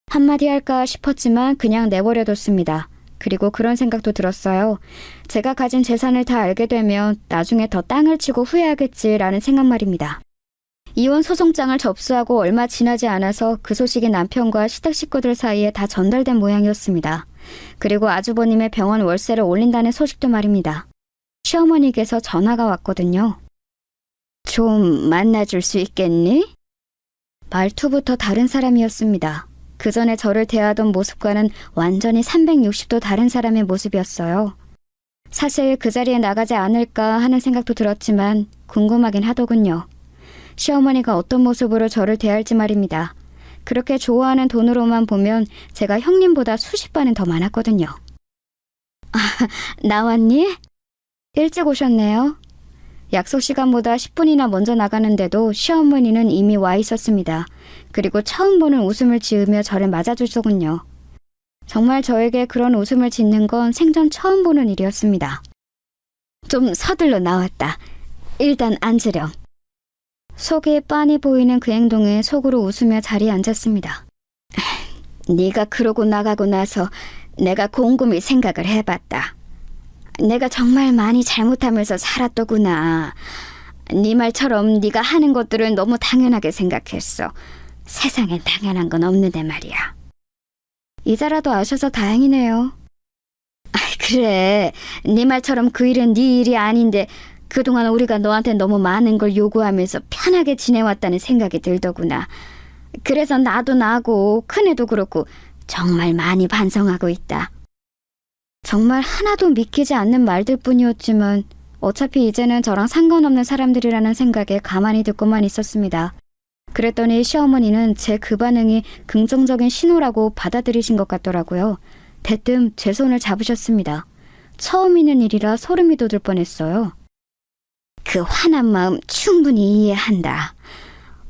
S2: 한마디 할까 싶었지만 그냥 내버려뒀습니다. 그리고 그런 생각도 들었어요. 제가 가진 재산을 다 알게 되면 나중에 더 땅을 치고 후회하겠지라는 생각 말입니다. 이혼 소송장을 접수하고 얼마 지나지 않아서 그 소식이 남편과 시댁 식구들 사이에 다 전달된 모양이었습니다. 그리고 아주버님의 병원 월세를 올린다는 소식도 말입니다. 시어머니께서 전화가 왔거든요. 좀 만나줄 수 있겠니? 말투부터 다른 사람이었습니다. 그 전에 저를 대하던 모습과는 완전히 360도 다른 사람의 모습이었어요. 사실 그 자리에 나가지 않을까 하는 생각도 들었지만 궁금하긴 하더군요. 시어머니가 어떤 모습으로 저를 대할지 말입니다. 그렇게 좋아하는 돈으로만 보면 제가 형님보다 수십 반은 더 많았거든요. 아, 나왔니? 일찍 오셨네요. 약속 시간보다 10분이나 먼저 나가는데도 시어머니는 이미 와 있었습니다. 그리고 처음 보는 웃음을 지으며 저를 맞아주더군요. 정말 저에게 그런 웃음을 짓는 건 생전 처음 보는 일이었습니다. 좀 서둘러 나왔다. 일단 앉으렴. 속이 빤히 보이는 그 행동에 속으로 웃으며 자리에 앉았습니다. 네가 그러고 나가고 나서 내가 곰곰이 생각을 해봤다. 내가 정말 많이 잘못하면서 살았더구나. 네 말처럼 네가 하는 것들을 너무 당연하게 생각했어. 세상엔 당연한 건 없는데 말이야. 이제라도 아셔서 다행이네요. 그래, 네 말처럼 그 일은 네 일이 아닌데 그동안 우리가 너한테 너무 많은 걸 요구하면서 편하게 지내왔다는 생각이 들더구나. 그래서 나도 나고 큰애도 그렇고 정말 많이 반성하고 있다. 정말 하나도 믿기지 않는 말들 뿐이었지만 어차피 이제는 저랑 상관없는 사람들이라는 생각에 가만히 듣고만 있었습니다. 그랬더니 시어머니는 제 그 반응이 긍정적인 신호라고 받아들이신 것 같더라고요. 대뜸 제 손을 잡으셨습니다. 처음 있는 일이라 소름이 돋을 뻔했어요. 그 화난 마음 충분히 이해한다.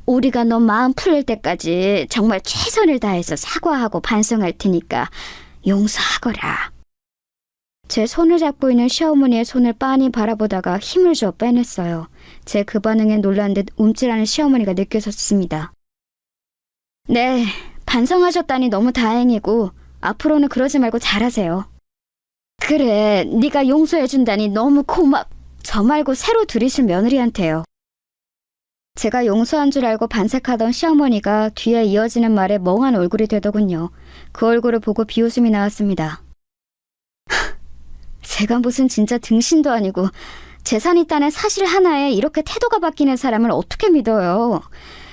S2: 우리가 너 마음 풀릴 때까지 정말 최선을 다해서 사과하고 반성할 테니까 용서하거라. 제 손을 잡고 있는 시어머니의 손을 빤히 바라보다가 힘을 줘 빼냈어요. 제 그 반응에 놀란 듯 움찔하는 시어머니가 느껴졌습니다. 네, 반성하셨다니 너무 다행이고 앞으로는 그러지 말고 잘하세요. 그래, 네가 용서해준다니 너무 저 말고 새로 들이실 며느리한테요. 제가 용서한 줄 알고 반색하던 시어머니가 뒤에 이어지는 말에 멍한 얼굴이 되더군요. 그 얼굴을 보고 비웃음이 나왔습니다. 제가 무슨 진짜 등신도 아니고 재산 있다는 사실 하나에 이렇게 태도가 바뀌는 사람을 어떻게 믿어요.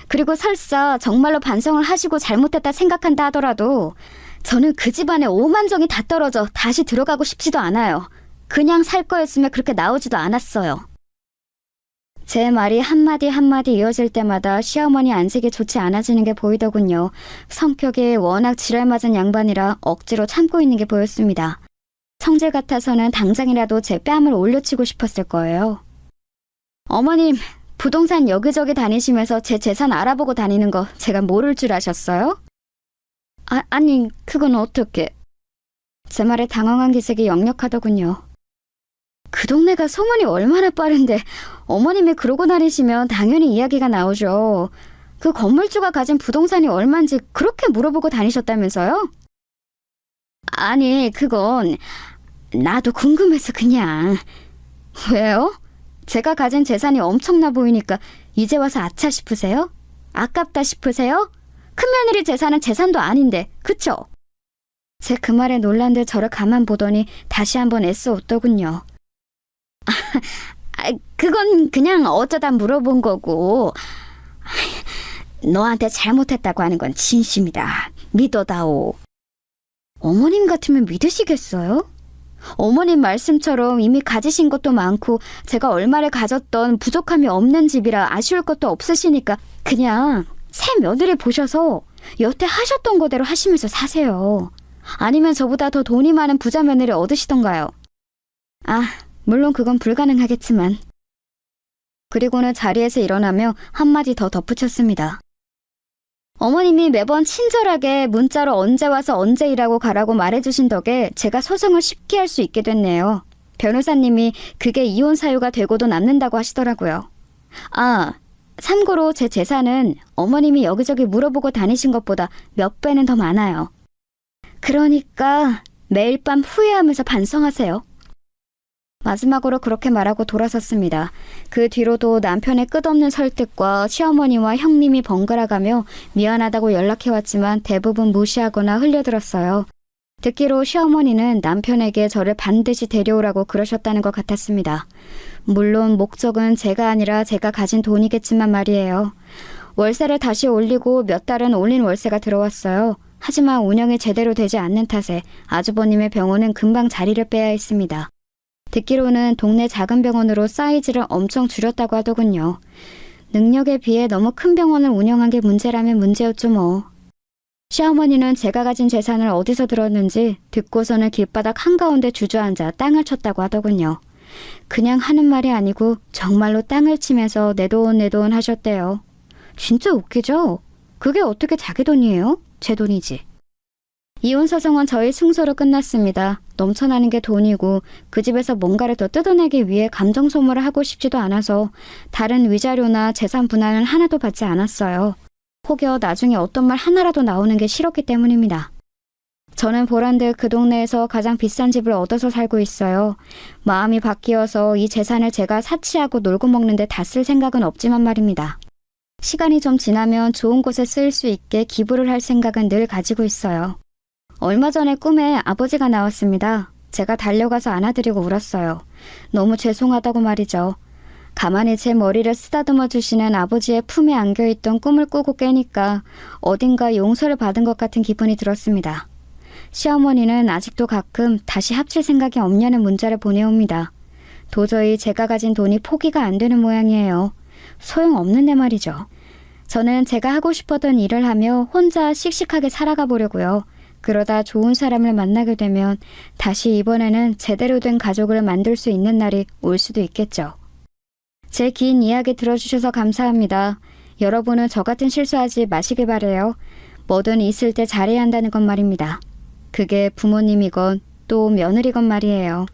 S2: 그리고 설사 정말로 반성을 하시고 잘못했다 생각한다 하더라도 저는 그 집안에 오만정이 다 떨어져 다시 들어가고 싶지도 않아요. 그냥 살 거였으면 그렇게 나오지도 않았어요. 제 말이 한마디 한마디 이어질 때마다 시어머니 안색이 좋지 않아지는 게 보이더군요. 성격이 워낙 지랄맞은 양반이라 억지로 참고 있는 게 보였습니다. 성질 같아서는 당장이라도 제 뺨을 올려치고 싶었을 거예요. 어머님, 부동산 여기저기 다니시면서 제 재산 알아보고 다니는 거 제가 모를 줄 아셨어요? 아니, 그건 어떻게? 제 말에 당황한 기색이 역력하더군요. 그 동네가 소문이 얼마나 빠른데 어머님이 그러고 다니시면 당연히 이야기가 나오죠. 그 건물주가 가진 부동산이 얼만지 그렇게 물어보고 다니셨다면서요? 아니, 그건 나도 궁금해서 그냥. 왜요? 제가 가진 재산이 엄청나 보이니까 이제 와서 아차 싶으세요? 아깝다 싶으세요? 큰며느리 재산은 재산도 아닌데, 그쵸? 제 그 말에 놀란 듯 저를 가만 보더니 다시 한번 애써 웃더군요. 그건 그냥 어쩌다 물어본 거고, 너한테 잘못했다고 하는 건 진심이다. 믿어다오. 어머님 같으면 믿으시겠어요? 어머님 말씀처럼 이미 가지신 것도 많고 제가 얼마를 가졌던 부족함이 없는 집이라 아쉬울 것도 없으시니까 그냥 새 며느리 보셔서 여태 하셨던 거대로 하시면서 사세요. 아니면 저보다 더 돈이 많은 부자 며느리 얻으시던가요. 물론 그건 불가능하겠지만. 그리고는 자리에서 일어나며 한마디 더 덧붙였습니다. 어머님이 매번 친절하게 문자로 언제 와서 언제 일하고 가라고 말해주신 덕에 제가 소송을 쉽게 할 수 있게 됐네요. 변호사님이 그게 이혼 사유가 되고도 남는다고 하시더라고요. 참고로 제 재산은 어머님이 여기저기 물어보고 다니신 것보다 몇 배는 더 많아요. 그러니까 매일 밤 후회하면서 반성하세요. 마지막으로 그렇게 말하고 돌아섰습니다. 그 뒤로도 남편의 끝없는 설득과 시어머니와 형님이 번갈아가며 미안하다고 연락해왔지만 대부분 무시하거나 흘려들었어요. 듣기로 시어머니는 남편에게 저를 반드시 데려오라고 그러셨다는 것 같았습니다. 물론 목적은 제가 아니라 제가 가진 돈이겠지만 말이에요. 월세를 다시 올리고 몇 달은 올린 월세가 들어왔어요. 하지만 운영이 제대로 되지 않는 탓에 아주버님의 병원은 금방 자리를 빼야 했습니다. 듣기로는 동네 작은 병원으로 사이즈를 엄청 줄였다고 하더군요. 능력에 비해 너무 큰 병원을 운영한 게 문제라면 문제였죠 뭐. 시어머니는 제가 가진 재산을 어디서 들었는지 듣고서는 길바닥 한가운데 주저앉아 땅을 쳤다고 하더군요. 그냥 하는 말이 아니고 정말로 땅을 치면서 내 돈 하셨대요. 진짜 웃기죠? 그게 어떻게 자기 돈이에요? 제 돈이지. 이혼 소송은 저희 승소로 끝났습니다. 넘쳐나는 게 돈이고 그 집에서 뭔가를 더 뜯어내기 위해 감정 소모를 하고 싶지도 않아서 다른 위자료나 재산 분할은 하나도 받지 않았어요. 혹여 나중에 어떤 말 하나라도 나오는 게 싫었기 때문입니다. 저는 보란듯 그 동네에서 가장 비싼 집을 얻어서 살고 있어요. 마음이 바뀌어서 이 재산을 제가 사치하고 놀고 먹는데 다 쓸 생각은 없지만 말입니다. 시간이 좀 지나면 좋은 곳에 쓰일 수 있게 기부를 할 생각은 늘 가지고 있어요. 얼마 전에 꿈에 아버지가 나왔습니다. 제가 달려가서 안아드리고 울었어요. 너무 죄송하다고 말이죠. 가만히 제 머리를 쓰다듬어 주시는 아버지의 품에 안겨있던 꿈을 꾸고 깨니까 어딘가 용서를 받은 것 같은 기분이 들었습니다. 시어머니는 아직도 가끔 다시 합칠 생각이 없냐는 문자를 보내옵니다. 도저히 제가 가진 돈이 포기가 안 되는 모양이에요. 소용없는데 말이죠. 저는 제가 하고 싶었던 일을 하며 혼자 씩씩하게 살아가 보려고요. 그러다 좋은 사람을 만나게 되면 다시 이번에는 제대로 된 가족을 만들 수 있는 날이 올 수도 있겠죠. 제 긴 이야기 들어주셔서 감사합니다. 여러분은 저 같은 실수하지 마시길 바래요. 뭐든 있을 때 잘해야 한다는 건 말입니다. 그게 부모님이건 또 며느리건 말이에요.